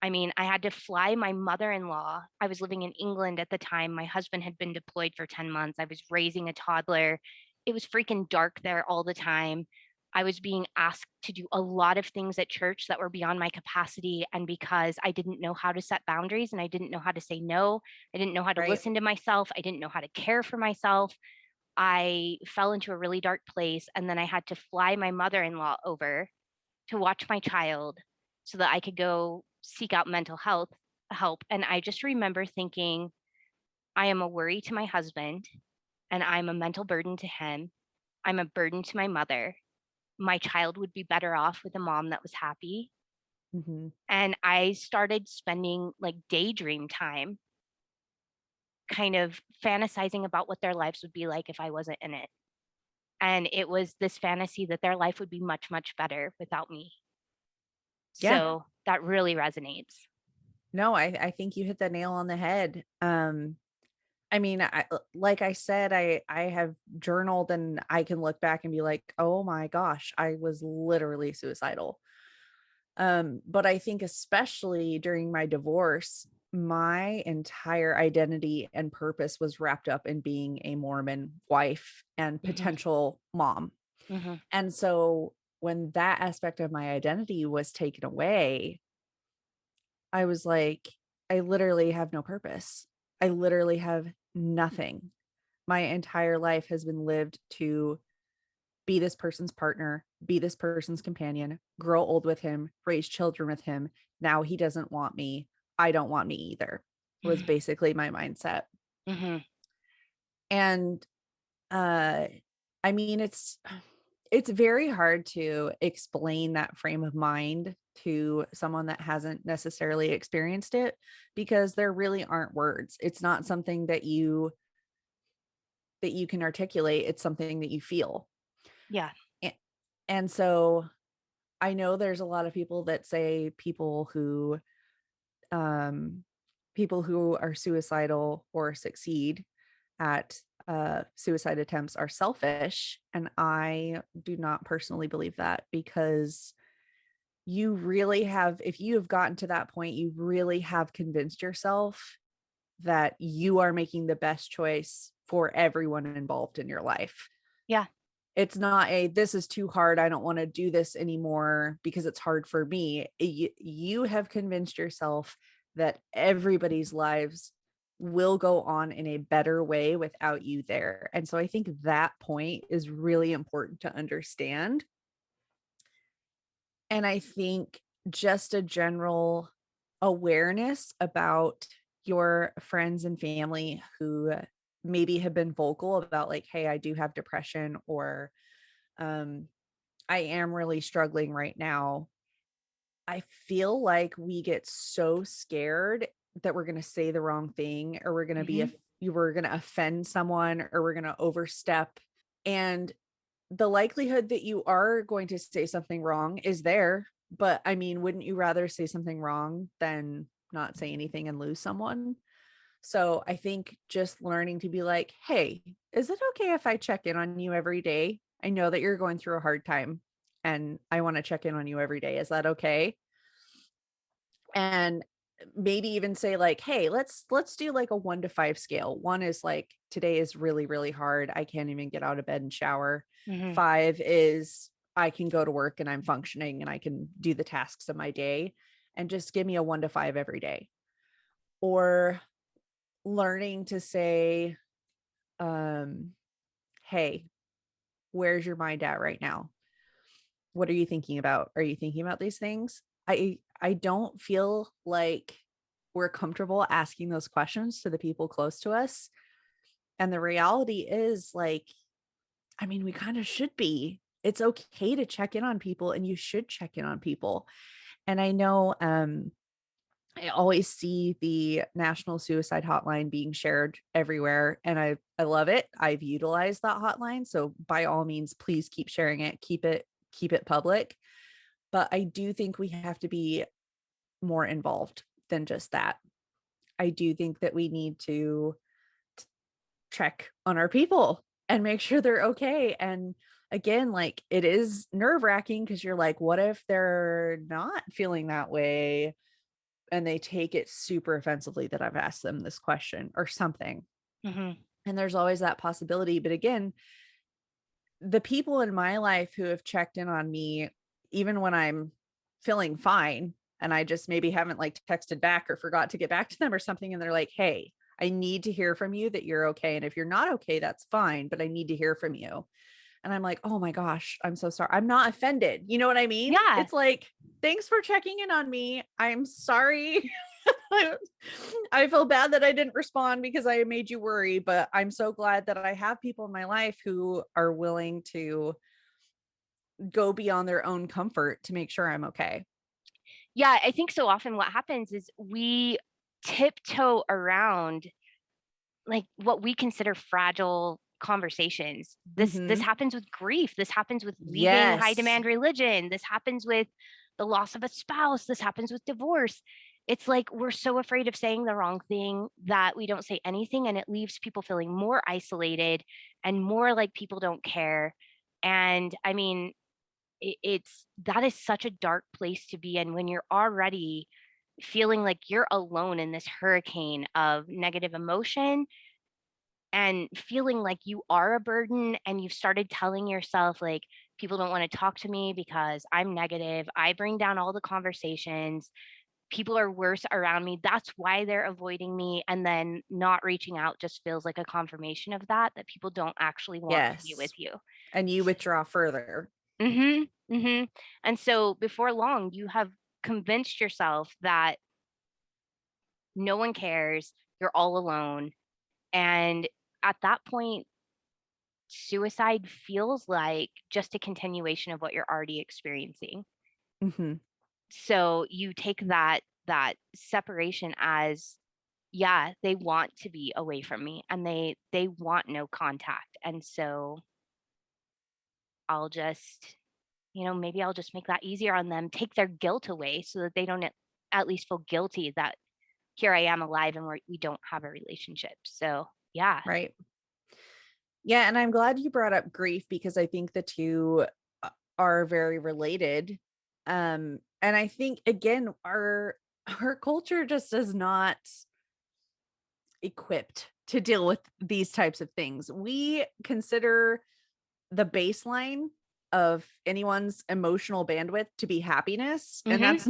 I mean, I had to fly my mother-in-law. I was living in England at the time. My husband had been deployed for 10 months. I was raising a toddler. It was freaking dark there all the time. I was being asked to do a lot of things at church that were beyond my capacity. And because I didn't know how to set boundaries and I didn't know how to say no, I didn't know how to Right. listen to myself, I didn't know how to care for myself. I fell into a really dark place. And then I had to fly my mother in law over to watch my child so that I could go seek out mental health help. And I just remember thinking, I am a worry to my husband and I'm a mental burden to him. I'm a burden to my mother. My child would be better off with a mom that was happy. Mhm. And I started spending like daydream time, kind of fantasizing about what their lives would be like if I wasn't in it. And it was this fantasy that their life would be much, much better without me. Yeah. So that really resonates. No, I think you hit the nail on the head. I mean, like I said, I have journaled and I can look back and be like, "Oh my gosh, I was literally suicidal." But I think especially during my divorce, my entire identity and purpose was wrapped up in being a Mormon wife and Hmm. potential mom. Hmm. And so when that aspect of my identity was taken away, I was like, I literally have no purpose. I literally have nothing. My entire life has been lived to be this person's partner, be this person's companion, grow old with him, raise children with him. Now he doesn't want me. I don't want me either, was Hmm. basically my mindset. Hmm. And uh I mean it's very hard to explain that frame of mind to someone that hasn't necessarily experienced it because there really aren't words. It's not something that you can articulate. It's something that you feel. Yeah. A- And so I know there's a lot of people that say um people who are suicidal or succeed at suicide attempts are selfish, and I do not personally believe that because you really have, if you have gotten to that point, you really have convinced yourself that you are making the best choice for everyone involved in your life. Yeah. It's not a, this is too hard, I don't want to do this anymore because it's hard for me. You have convinced yourself that everybody's lives will go on in a better way without you there. And so I think that point is really important to understand. And I think just a general awareness about your friends and family who maybe have been vocal about like, hey, I do have depression, or um I am really struggling right now. I feel like we get so scared that we're going to say the wrong thing, or we're going to Hmm. we're going to offend someone, or we're going to overstep. And the likelihood that you are going to say something wrong is there. But I mean, wouldn't you rather say something wrong than not say anything and lose someone? So I think just learning to be like, hey, is it okay if I check in on you every day? I know that you're going through a hard time and I want to check in on you every day. Is that okay? And maybe even say like, hey, let's do like a 1 to 5 scale. 1 is like, today is really really hard, I can't even get out of bed and shower. Hmm. 5 is I can go to work and I'm functioning and I can do the tasks of my day. And just give me a 1 to 5 every day. Or learning to say, um hey, where's your mind at right now? What are you thinking about? Are you thinking about these things? I don't feel like we're comfortable asking those questions to the people close to us. And the reality is like, I mean, we kind of should be. It's okay to check in on people, and you should check in on people. And I know I always see the National Suicide Hotline being shared everywhere, and I love it. I've utilized that hotline, so by all means please keep sharing it, keep it public. But I do think we have to be more involved than just that. I do think that we need to check on our people and make sure they're okay. And again, like it is nerve-wracking because you're like, what if they're not feeling that way and they take it super offensively that I've asked them this question or something? Mhm. And there's always that possibility. But again, the people in my life who have checked in on me, even when I'm feeling fine and I just maybe haven't like texted back or forgot to get back to them or something, and they're like, hey, I need to hear from you that you're okay. And if you're not okay, that's fine, but I need to hear from you. And I'm like, oh my gosh, I'm so sorry. I'm not offended. You know what I mean? Yeah. It's like, thanks for checking in on me. I'm sorry. I feel bad that I didn't respond because I made you worry, but I'm so glad that I have people in my life who are willing to go beyond their own comfort to make sure I'm okay. Yeah, I think so often what happens is we tiptoe around like what we consider fragile conversations. This Mhm. happens with grief. This happens with leaving high Yes. demand religion. This happens with the loss of a spouse. This happens with divorce. It's like we're so afraid of saying the wrong thing that we don't say anything, and it leaves people feeling more isolated and more like people don't care. And I mean, it's that is such a dark place to be in when you're already feeling like you're alone in this hurricane of negative emotion and feeling like you are a burden, and you've started telling yourself like people don't want to talk to me because I'm negative, I bring down all the conversations, people are worse around me, that's why they're avoiding me, and then not reaching out just feels like a confirmation of that people don't actually want to be with Yes. you. And you withdraw further. Mhm, mhm. And so before long, you have convinced yourself that no one cares, you're all alone, and at that point, suicide feels like just a continuation of what you're already experiencing. Mhm. So you take that separation as, yeah, they want to be away from me and they want no contact. And so I'll just, maybe I'll just make that easier on them, take their guilt away so that they don't at least feel guilty that here I am alive and we don't have a relationship. So, yeah. Right. Yeah, and I'm glad you brought up grief because I think the two are very related. And I think again our culture just is not equipped to deal with these types of things. We consider the baseline of anyone's emotional bandwidth to be happiness, and Mhm. that's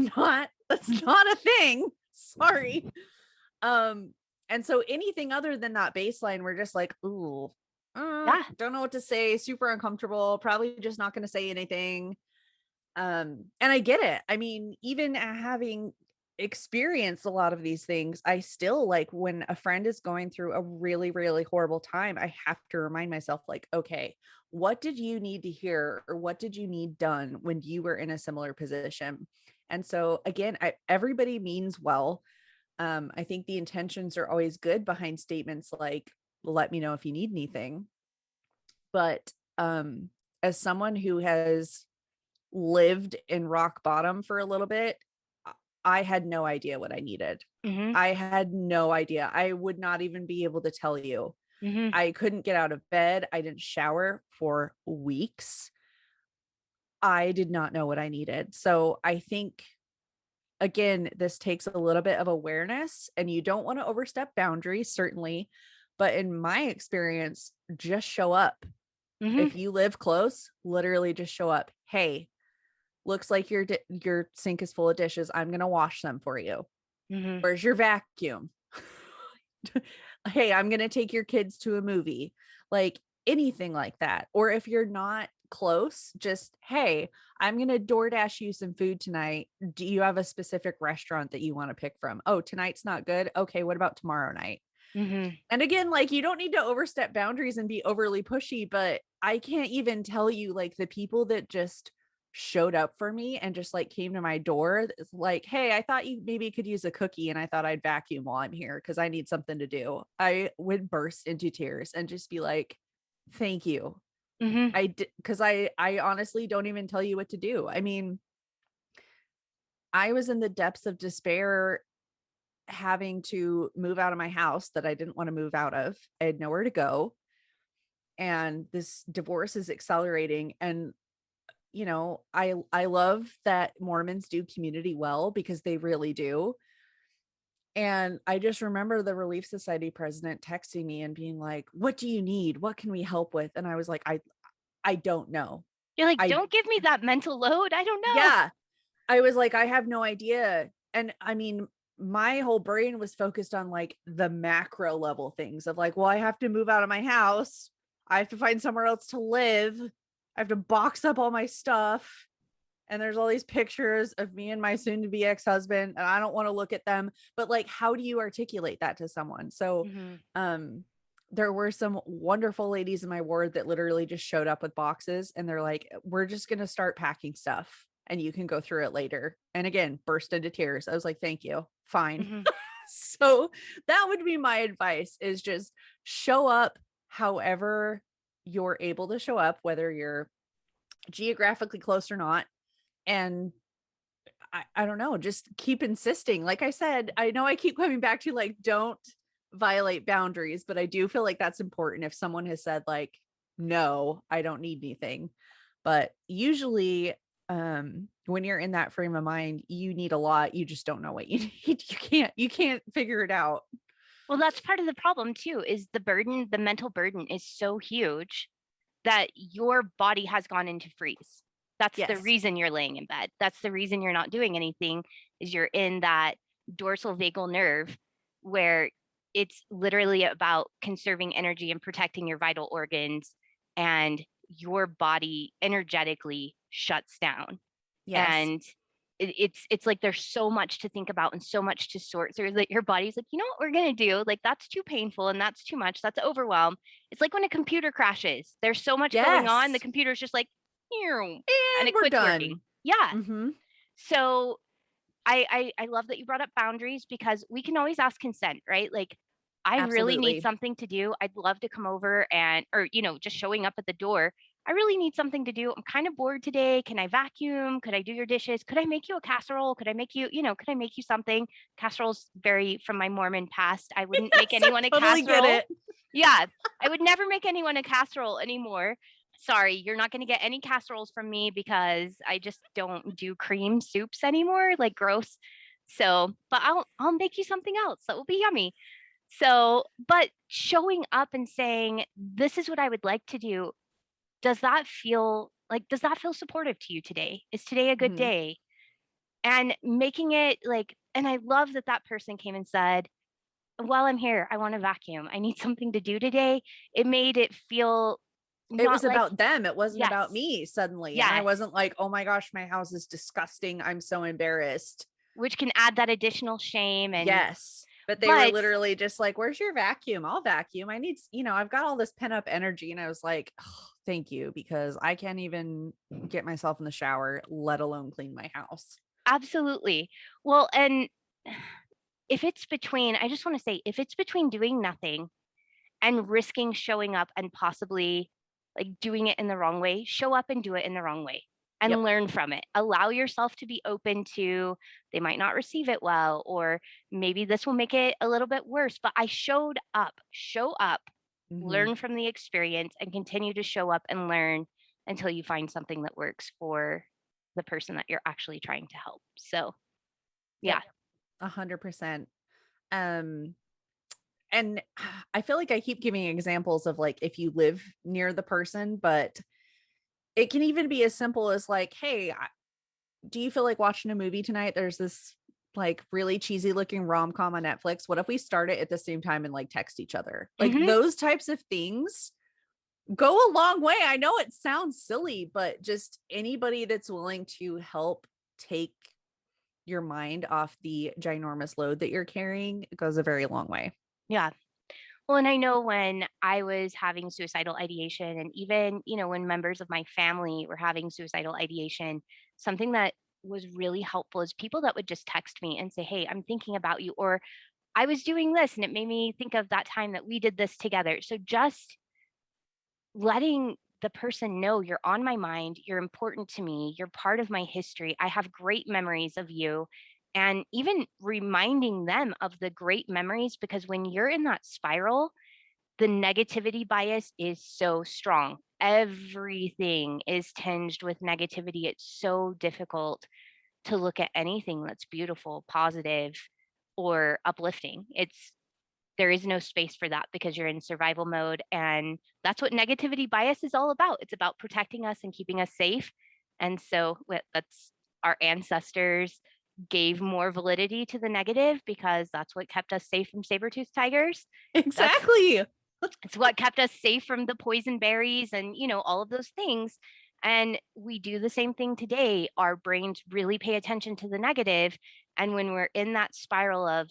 not a thing. Sorry. Um and so anything other than that baseline we're just like, ooh, Yeah. don't know what to say, super uncomfortable, probably just not going to say anything. And I get it. I mean, even having experienced a lot of these things, I still like when a friend is going through a really, really horrible time, I have to remind myself, like, okay, what did you need to hear or what did you need done when you were in a similar position? And so again, everybody means well. I think the intentions are always good behind statements like, let me know if you need anything. But as someone who has lived in rock bottom for a little bit, I had no idea what I needed. Mhm. I had no idea. I would not even be able to tell you. Mhm. I couldn't get out of bed. I didn't shower for weeks. I did not know what I needed. So I think, again, this takes a little bit of awareness and you don't want to overstep boundaries, certainly. But in my experience, just show up. Mhm. If you live close, literally just show up. Hey, looks like your sink is full of dishes. I'm going to wash them for you. Mhm. Where's your vacuum? Hey, I'm going to take your kids to a movie. Like anything like that. Or if you're not close, just, hey, I'm going to DoorDash you some food tonight. Do you have a specific restaurant that you want to pick from? Oh, tonight's not good. Okay, what about tomorrow night? Mhm. And again, like you don't need to overstep boundaries and be overly pushy, but I can't even tell you like the people that just showed up for me and just like came to my door. It's like, hey, I thought you maybe could use a cookie and I thought I'd vacuum while I'm here because I need something to do. I would burst into tears and just be like, thank you. Mhm. Because I honestly don't even tell you what to do. I mean, I was in the depths of despair having to move out of my house that I didn't want to move out of. I had nowhere to go. and this divorce is accelerating. And I love that Mormons do community well, because they really do. And I just remember the Relief Society president texting me and being like, "What do you need? What can we help with?" And I was like, I don't know. You're like, I don't give me that mental load. I don't know. Yeah. I was like, I have no idea. And I mean, my whole brain was focused on like the macro level things of like, well, I have to move out of my house. I have to find somewhere else to live. I have to box up all my stuff. And there's all these pictures of me and my soon to be ex-husband, and I don't want to look at them. But like, how do you articulate that to someone? So, there were some wonderful ladies in my ward that literally just showed up with boxes, and they're like, "We're just going to start packing stuff and you can go through it later." And again, burst into tears. I was like, "Thank you. Fine." So that would be my advice, is just show up however you're able to show up, whether you're geographically close or not. And I don't know, just keep insisting. Like I said, I know I keep coming back to like, don't violate boundaries, but I do feel like that's important. If someone has said like, no, I don't need anything. But usually when you're in that frame of mind, you need a lot. You just don't know what you need. You can't figure it out. Well, that's part of the problem too, is the burden, the mental burden is so huge that your body has gone into freeze. That's the reason you're laying in bed. That's the reason you're not doing anything, is you're in that dorsal vagal nerve where it's literally about conserving energy and protecting your vital organs, and your body energetically shuts down. Yes. And it's like there's so much to think about and so much to sort through that your body's like, you know what we're going to do? Like, that's too painful and that's too much. That's overwhelm. It's like when a computer crashes, there's so much going on. The computer's just like, and it we're quits done. working. Yeah. So I love that you brought up boundaries, because we can always ask consent, right? Like, I really need something to do. I'd love to come over or just showing up at the door. I really need something to do. I'm kind of bored today. Can I vacuum? Could I do your dishes? Could I make you a casserole? Could I make you, could I make you something? Casseroles vary from my Mormon past. I wouldn't make anyone a totally casserole. Get it. Yeah. I would never make anyone a casserole anymore. Sorry, you're not going to get any casseroles from me, because I just don't do cream soups anymore. Like, gross. So, but I'll make you something else that will be yummy. So, but showing up and saying, this is what I would like to do. Does that feel supportive to you today? Is today a good day? And making it like, and I love that that person came and said, while I'm here, I want to vacuum. I need something to do today. It made it feel it was about them. It wasn't about me suddenly. Yeah. And I wasn't like, oh my gosh, my house is disgusting. I'm so embarrassed. Which can add that additional shame. And yes. But they were literally just like, where's your vacuum? I'll vacuum. I need, I've got all this pent up energy. And I was like, oh, thank you, because I can't even get myself in the shower, let alone clean my house. Absolutely. Well, and I just want to say, if it's between doing nothing and risking showing up and possibly like doing it in the wrong way, show up and do it in the wrong way and learn from it. Allow yourself to be open to, they might not receive it well, or maybe this will make it a little bit worse, but I showed up. Show up, learn from the experience, and continue to show up and learn until you find something that works for the person that you're actually trying to help. So yeah. 100%. And I feel like I keep giving examples of like, if you live near the person, but it can even be as simple as like, hey, do you feel like watching a movie tonight? There's this like really cheesy looking rom-com on Netflix. What if we start it at the same time and like text each other? Like those types of things go a long way. I know it sounds silly, but just anybody that's willing to help take your mind off the ginormous load that you're carrying goes a very long way. Yeah. Well, and I know when I was having suicidal ideation, and even, when members of my family were having suicidal ideation, something that was really helpful is people that would just text me and say, hey, I'm thinking about you, or I was doing this and it made me think of that time that we did this together. So just letting the person know, you're on my mind, you're important to me, you're part of my history, I have great memories of you. And even reminding them of the great memories, because when you're in that spiral, the negativity bias is so strong. Everything is tinged with negativity. It's so difficult to look at anything that's beautiful, positive, or uplifting. There is no space for that because you're in survival mode. And that's what negativity bias is all about. It's about protecting us and keeping us safe. And so that's our ancestors gave more validity to the negative because that's what kept us safe from saber-toothed tigers. That's Exactly. it's what kept us safe from the poison berries and, all of those things. And we do the same thing today. Our brains really pay attention to the negative. And when we're in that spiral of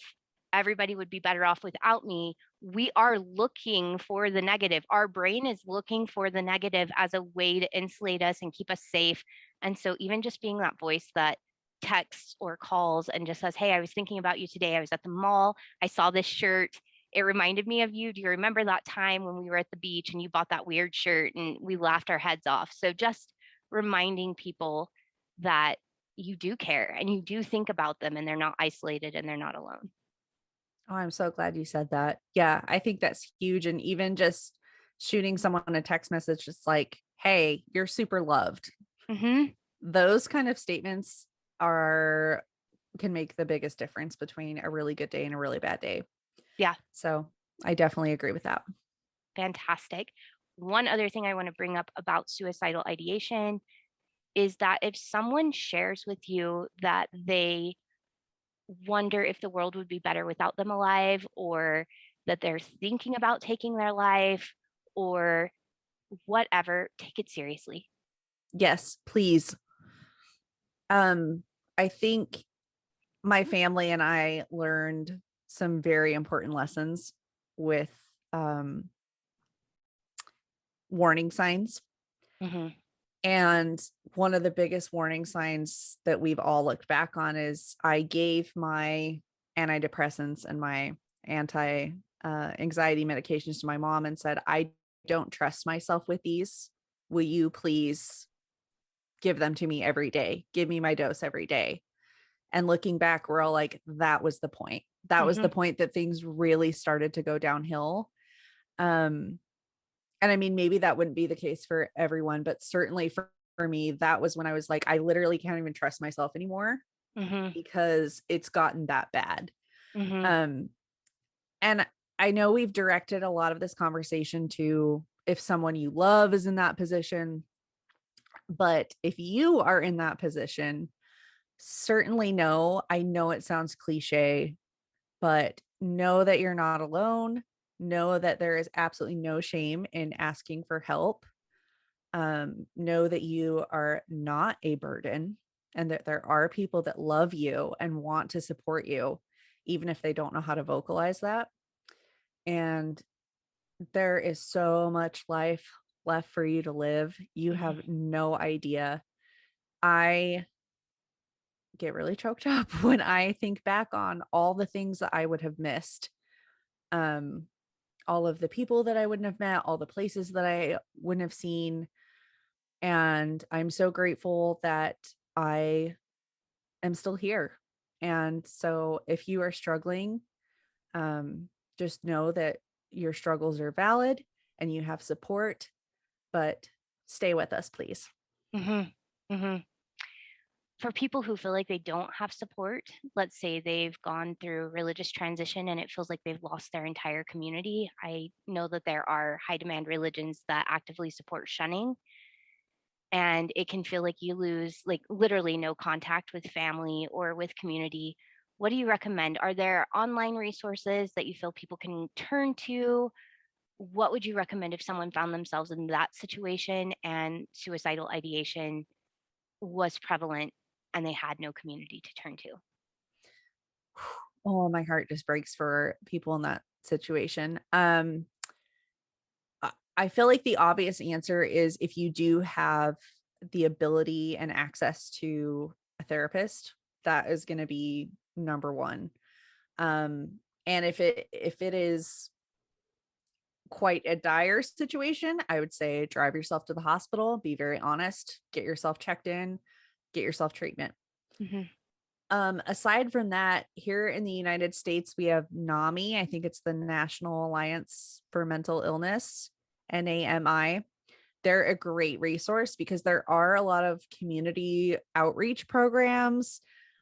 everybody would be better off without me, we are looking for the negative. Our brain is looking for the negative as a way to insulate us and keep us safe. And so, even just being that voice that texts or calls and just says, "Hey, I was thinking about you today. I was at the mall. I saw this shirt. It reminded me of you. Do you remember that time when we were at the beach and you bought that weird shirt and we laughed our heads off?" So just reminding people that you do care and you do think about them and they're not isolated and they're not alone. Oh, I'm so glad you said that. Yeah, I think that's huge. And even just shooting someone a text message, just like, hey, you're super loved. Mhm. Those kind of statements are can make the biggest difference between a really good day and a really bad day. Yeah, So I definitely agree with that. fantastic. One other thing I want to bring up about suicidal ideation is that if someone shares with you that they wonder if the world would be better without them alive, or that they're thinking about taking their life, or whatever, take it seriously. Yes, please. Um, I think my family and I learned some very important lessons with um warning signs. Mhm. And one of the biggest warning signs that we've all looked back on is I gave my antidepressants and my anti anxiety medications to my mom and said, I don't trust myself with these. Will you please give them to me every day? Give me my dose every day. And looking back, we're all like, that was the point. That was the Mhm. point that things really started to go downhill. Um, and I mean, maybe that wouldn't be the case for everyone, but certainly for me, that was when I was like, I literally can't even trust myself anymore Mhm. because it's gotten that bad. Mhm. Um, and I know we've directed a lot of this conversation to if someone you love is in that position, but if you are in that position, certainly know, I know it sounds cliche, but know that you're not alone. Know that there is absolutely no shame in asking for help. Know that you are not a burden and that there are people that love you and want to support you, even if they don't know how to vocalize that. And there is so much life left for you to live. You Mhm. have no idea. I get really choked up when I think back on all the things that I would have missed. Um, all of the people that I wouldn't have met, all the places that I wouldn't have seen. And I'm so grateful that I am still here. And so if you are struggling, just know that your struggles are valid and you have support, but stay with us, please. Mhm. Mhm. For people who feel like they don't have support, let's say they've gone through religious transition and it feels like they've lost their entire community. I know that there are high demand religions that actively support shunning, and it can feel like you lose like literally no contact with family or with community. What do you recommend? Are there online resources that you feel people can turn to? What would you recommend if someone found themselves in that situation and suicidal ideation was prevalent and they had no community to turn to? Oh, my heart just breaks for people in that situation. I feel like the obvious answer is if you do have the ability and access to a therapist, that is going to be number one. And if it is quite a dire situation, I would say drive yourself to the hospital, be very honest, get yourself checked in, get yourself treatment. Mhm. Aside from that, here in the United States, we have NAMI. I think it's the National Alliance for Mental Illness, NAMI. They're a great resource because there are a lot of community outreach programs,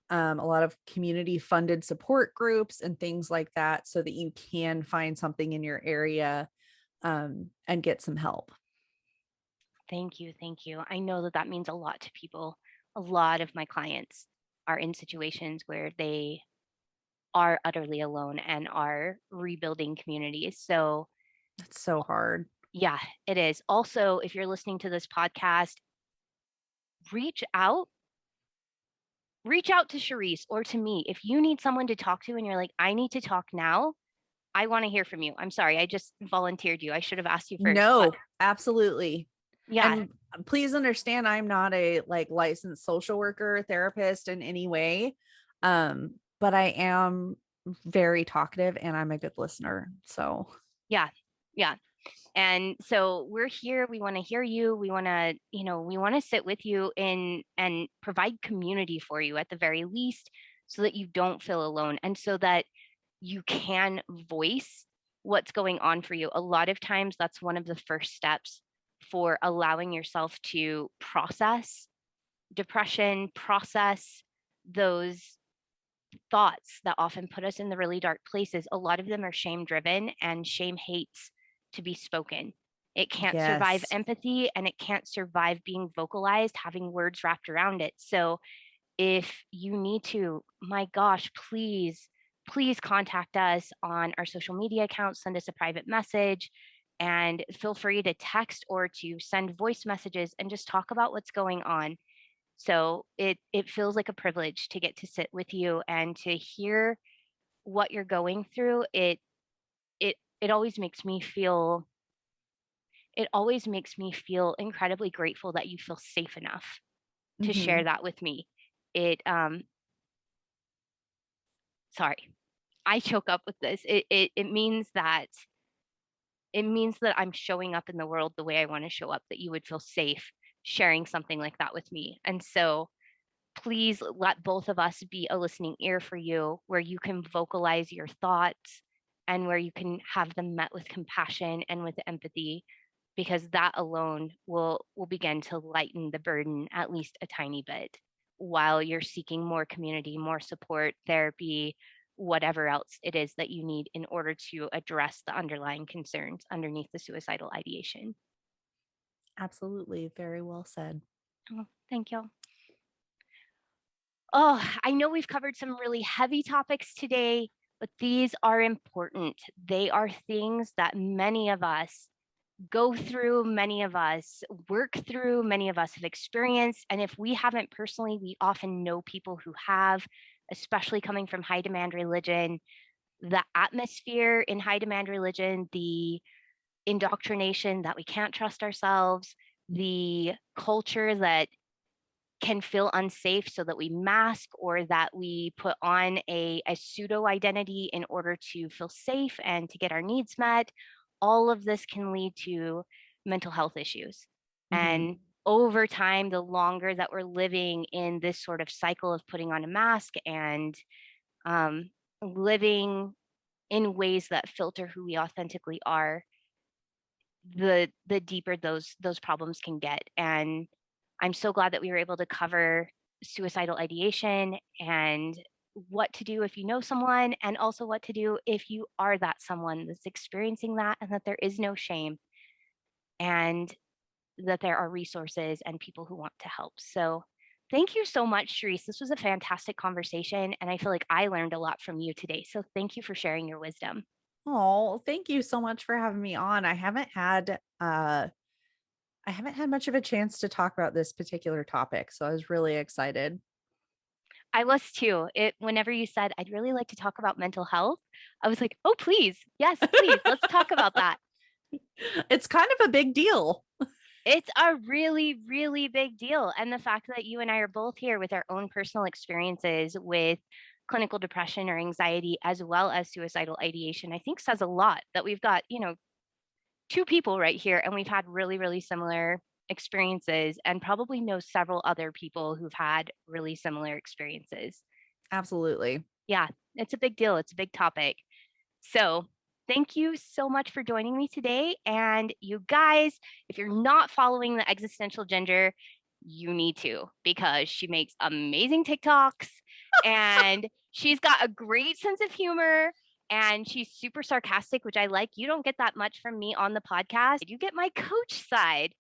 a lot of community funded support groups and things like that, so that you can find something in your area and get some help. Thank you. Thank you. I know that that means a lot to people. A lot of my clients are in situations where they are utterly alone and are rebuilding communities. So, It's so hard. yeah, it is. Also, if you're listening to this podcast, reach out. Reach out to Charisse or to me. If you need someone to talk to and you're like, I need to talk now, I want to hear from you. I'm sorry, I just volunteered you. I should have asked you first. But No, absolutely. yeah, And please understand, I'm not a like licensed social worker, therapist in any way. But I am very talkative and I'm a good listener. So yeah, yeah. And so we're here. We want to hear you. We want to, we want to sit with you in and provide community for you at the very least so that you don't feel alone and so that you can voice what's going on for you. A lot of times that's one of the first steps for allowing yourself to process depression, process those thoughts that often put us in the really dark places. A lot of them are shame driven, and shame hates to be spoken. It can't survive yes. empathy and it can't survive being vocalized, having words wrapped around it. So if you need to, my gosh, please contact us on our social media accounts, send us a private message, and feel free to text or to send voice messages and just talk about what's going on. So it feels like a privilege to get to sit with you and to hear what you're going through. It always makes me feel incredibly grateful that you feel safe enough to share Hmm. that with me. It sorry, I choke up with this. It means that I'm showing up in the world the way I want to show up, that you would feel safe sharing something like that with me. And so please let both of us be a listening ear for you where you can vocalize your thoughts and where you can have them met with compassion and with empathy, because that alone will begin to lighten the burden at least a tiny bit while you're seeking more community, more support, therapy, whatever else it is that you need in order to address the underlying concerns underneath the suicidal ideation. Absolutely. Very well said. Oh, thank you. Oh, I know we've covered some really heavy topics today, but these are important. They are things that many of us go through, many of us work through, many of us have experienced. And if we haven't personally, we often know people who have, especially coming from high demand religion. The atmosphere in high demand religion, the indoctrination that we can't trust ourselves, the culture that can feel unsafe so that we mask or that we put on a pseudo identity in order to feel safe and to get our needs met. All of this can lead to mental health issues. Hmm. And over time, the longer that we're living in this sort of cycle of putting on a mask and living in ways that filter who we authentically are, the deeper those problems can get. And I'm so glad that we were able to cover suicidal ideation and what to do if you know someone, and also what to do if you are that someone that's experiencing that, and that there is no shame, and that there are resources and people who want to help. So thank you so much, Charisse. This was a fantastic conversation, and I feel like I learned a lot from you today. So thank you for sharing your wisdom. Oh, thank you so much for having me on. I haven't had much of a chance to talk about this particular topic, so I was really excited. I was too. It Whenever you said I'd really like to talk about mental health, I was like, "Oh, please. Yes, please. Let's talk about that." It's kind of a big deal. It's a really, really big deal. And the fact that you and I are both here with our own personal experiences with clinical depression or anxiety, as well as suicidal ideation, I think says a lot that we've got, two people right here and we've had really, really similar experiences, and probably know several other people who've had really similar experiences. Absolutely. Yeah, it's a big deal. It's a big topic. So thank you so much for joining me today. And you guys, if you're not following the Existential Ginger, you need to, because she makes amazing TikToks and she's got a great sense of humor and she's super sarcastic, which I like. You don't get that much from me on the podcast. You get my coach side,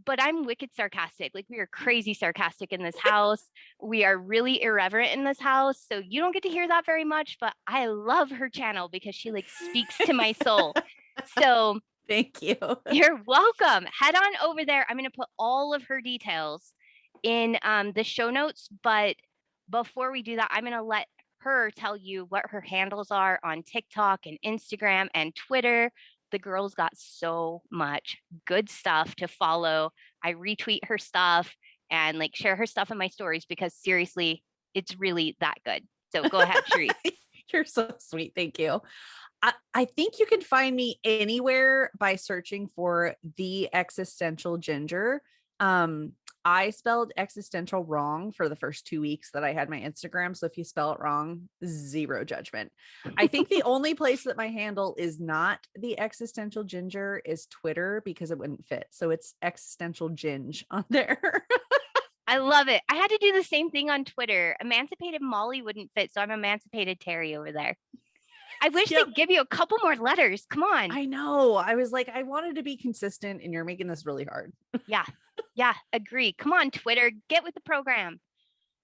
but I'm wicked sarcastic. Like, we are crazy sarcastic in this house. We are really irreverent in this house. So you don't get to hear that very much, but I love her channel because she like speaks to my soul. So Thank you. you're welcome. Head on over there. I'm going to put all of her details in the show notes. But before we do that, I'm going to let her tell you what her handles are on TikTok and Instagram and Twitter. The girl's got so much good stuff to follow. I retweet her stuff and like share her stuff in my stories because seriously, it's really that good. So go ahead, Charisse. You're so sweet. Thank you. I think you can find me anywhere by searching for the Existential Ginger. I spelled existential wrong for the first 2 weeks that I had my Instagram. So if you spell it wrong, zero judgment. I think the only place that my handle is not the Existential Ginger is Twitter because it wouldn't fit. So it's Existential Ginge on there. I love it. I had to do the same thing on Twitter. Emancipated Molly wouldn't fit, so I'm Emancipated Terry over there. I wish Yep. they'd give you a couple more letters. Come on. I know. I was like, I wanted to be consistent and you're making this really hard. Yeah. Yeah. Agree. Come on, Twitter. Get with the program.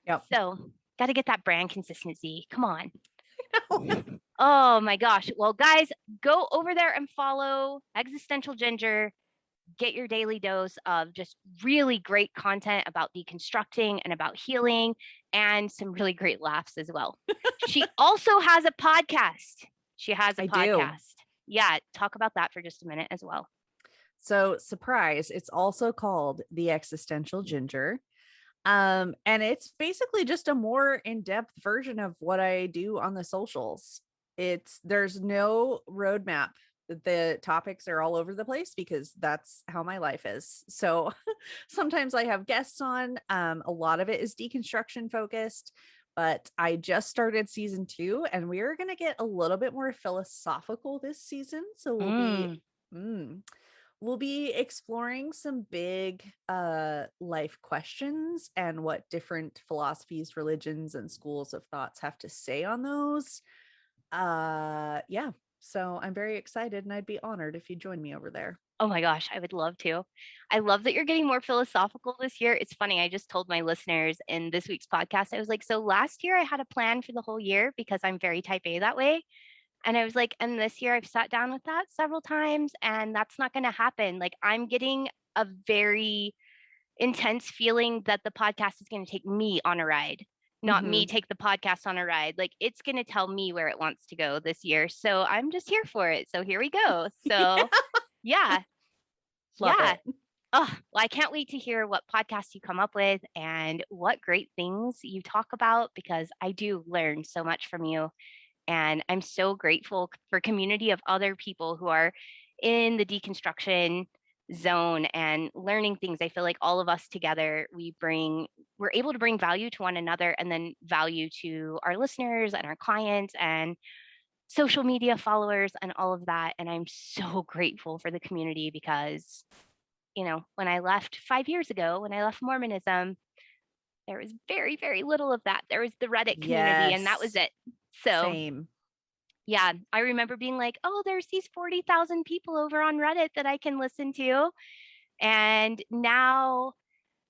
Yep. So, got to get that brand consistency. Come on. Oh my gosh. Well, guys, go over there and follow Existential Ginger. Get your daily dose of just really great content about deconstructing and about healing and some really great laughs as well. She also has a podcast. She has a I podcast. do. Yeah, talk about that for just a minute as well. So surprise, it's also called the Existential Ginger. And it's basically just a more in-depth version of what I do on the socials. There's no roadmap. The topics are all over the place because that's how my life is. So sometimes I have guests on. A lot of it is deconstruction focused, but I just started season 2 and we are going to get a little bit more philosophical this season. So we'll be exploring some big life questions and what different philosophies, religions, and schools of thoughts have to say on those. Yeah. So I'm very excited and I'd be honored if you join me over there. Oh my gosh, I would love to. I love that you're getting more philosophical this year. It's funny. I just told my listeners in this week's podcast, I was like, so last year I had a plan for the whole year because I'm very type A that way. And I was like, and this year I've sat down with that several times and that's not going to happen. Like, I'm getting a very intense feeling that the podcast is going to take me on a ride, not me take the podcast on a ride. Like, it's going to tell me where it wants to go this year. So I'm just here for it. So here we go. So yeah. Love Yeah. it. Oh, well, I can't wait to hear what podcasts you come up with and what great things you talk about because I do learn so much from you. And I'm so grateful for community of other people who are in the deconstruction zone and learning things. I feel like all of us together, we're able to bring value to one another and then value to our listeners and our clients and social media followers and all of that. And I'm so grateful for the community because, when I left 5 years ago, when I left Mormonism, there was very, very little of that. There was the Reddit community and that was it. So same. Yeah, I remember being like, oh, there's these 40,000 people over on Reddit that I can listen to. And now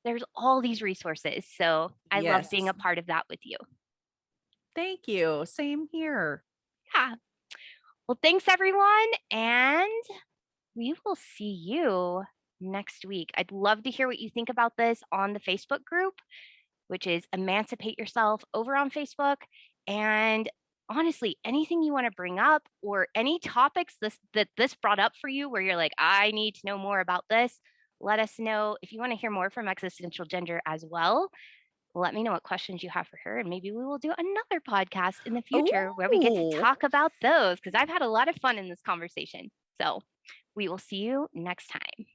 there's all these resources. So I love being a part of that with you. Thank you. Same here. Yeah. Well, thanks everyone. And we will see you next week. I'd love to hear what you think about this on the Facebook group, which is Emancipate Yourself over on Facebook. And honestly, anything you want to bring up or any topics that this brought up for you where you're like, I need to know more about this, let us know. If you want to hear more from Existential Ginger as well, let me know what questions you have for her. And maybe we will do another podcast in the future where we get to talk about those because I've had a lot of fun in this conversation. So we will see you next time.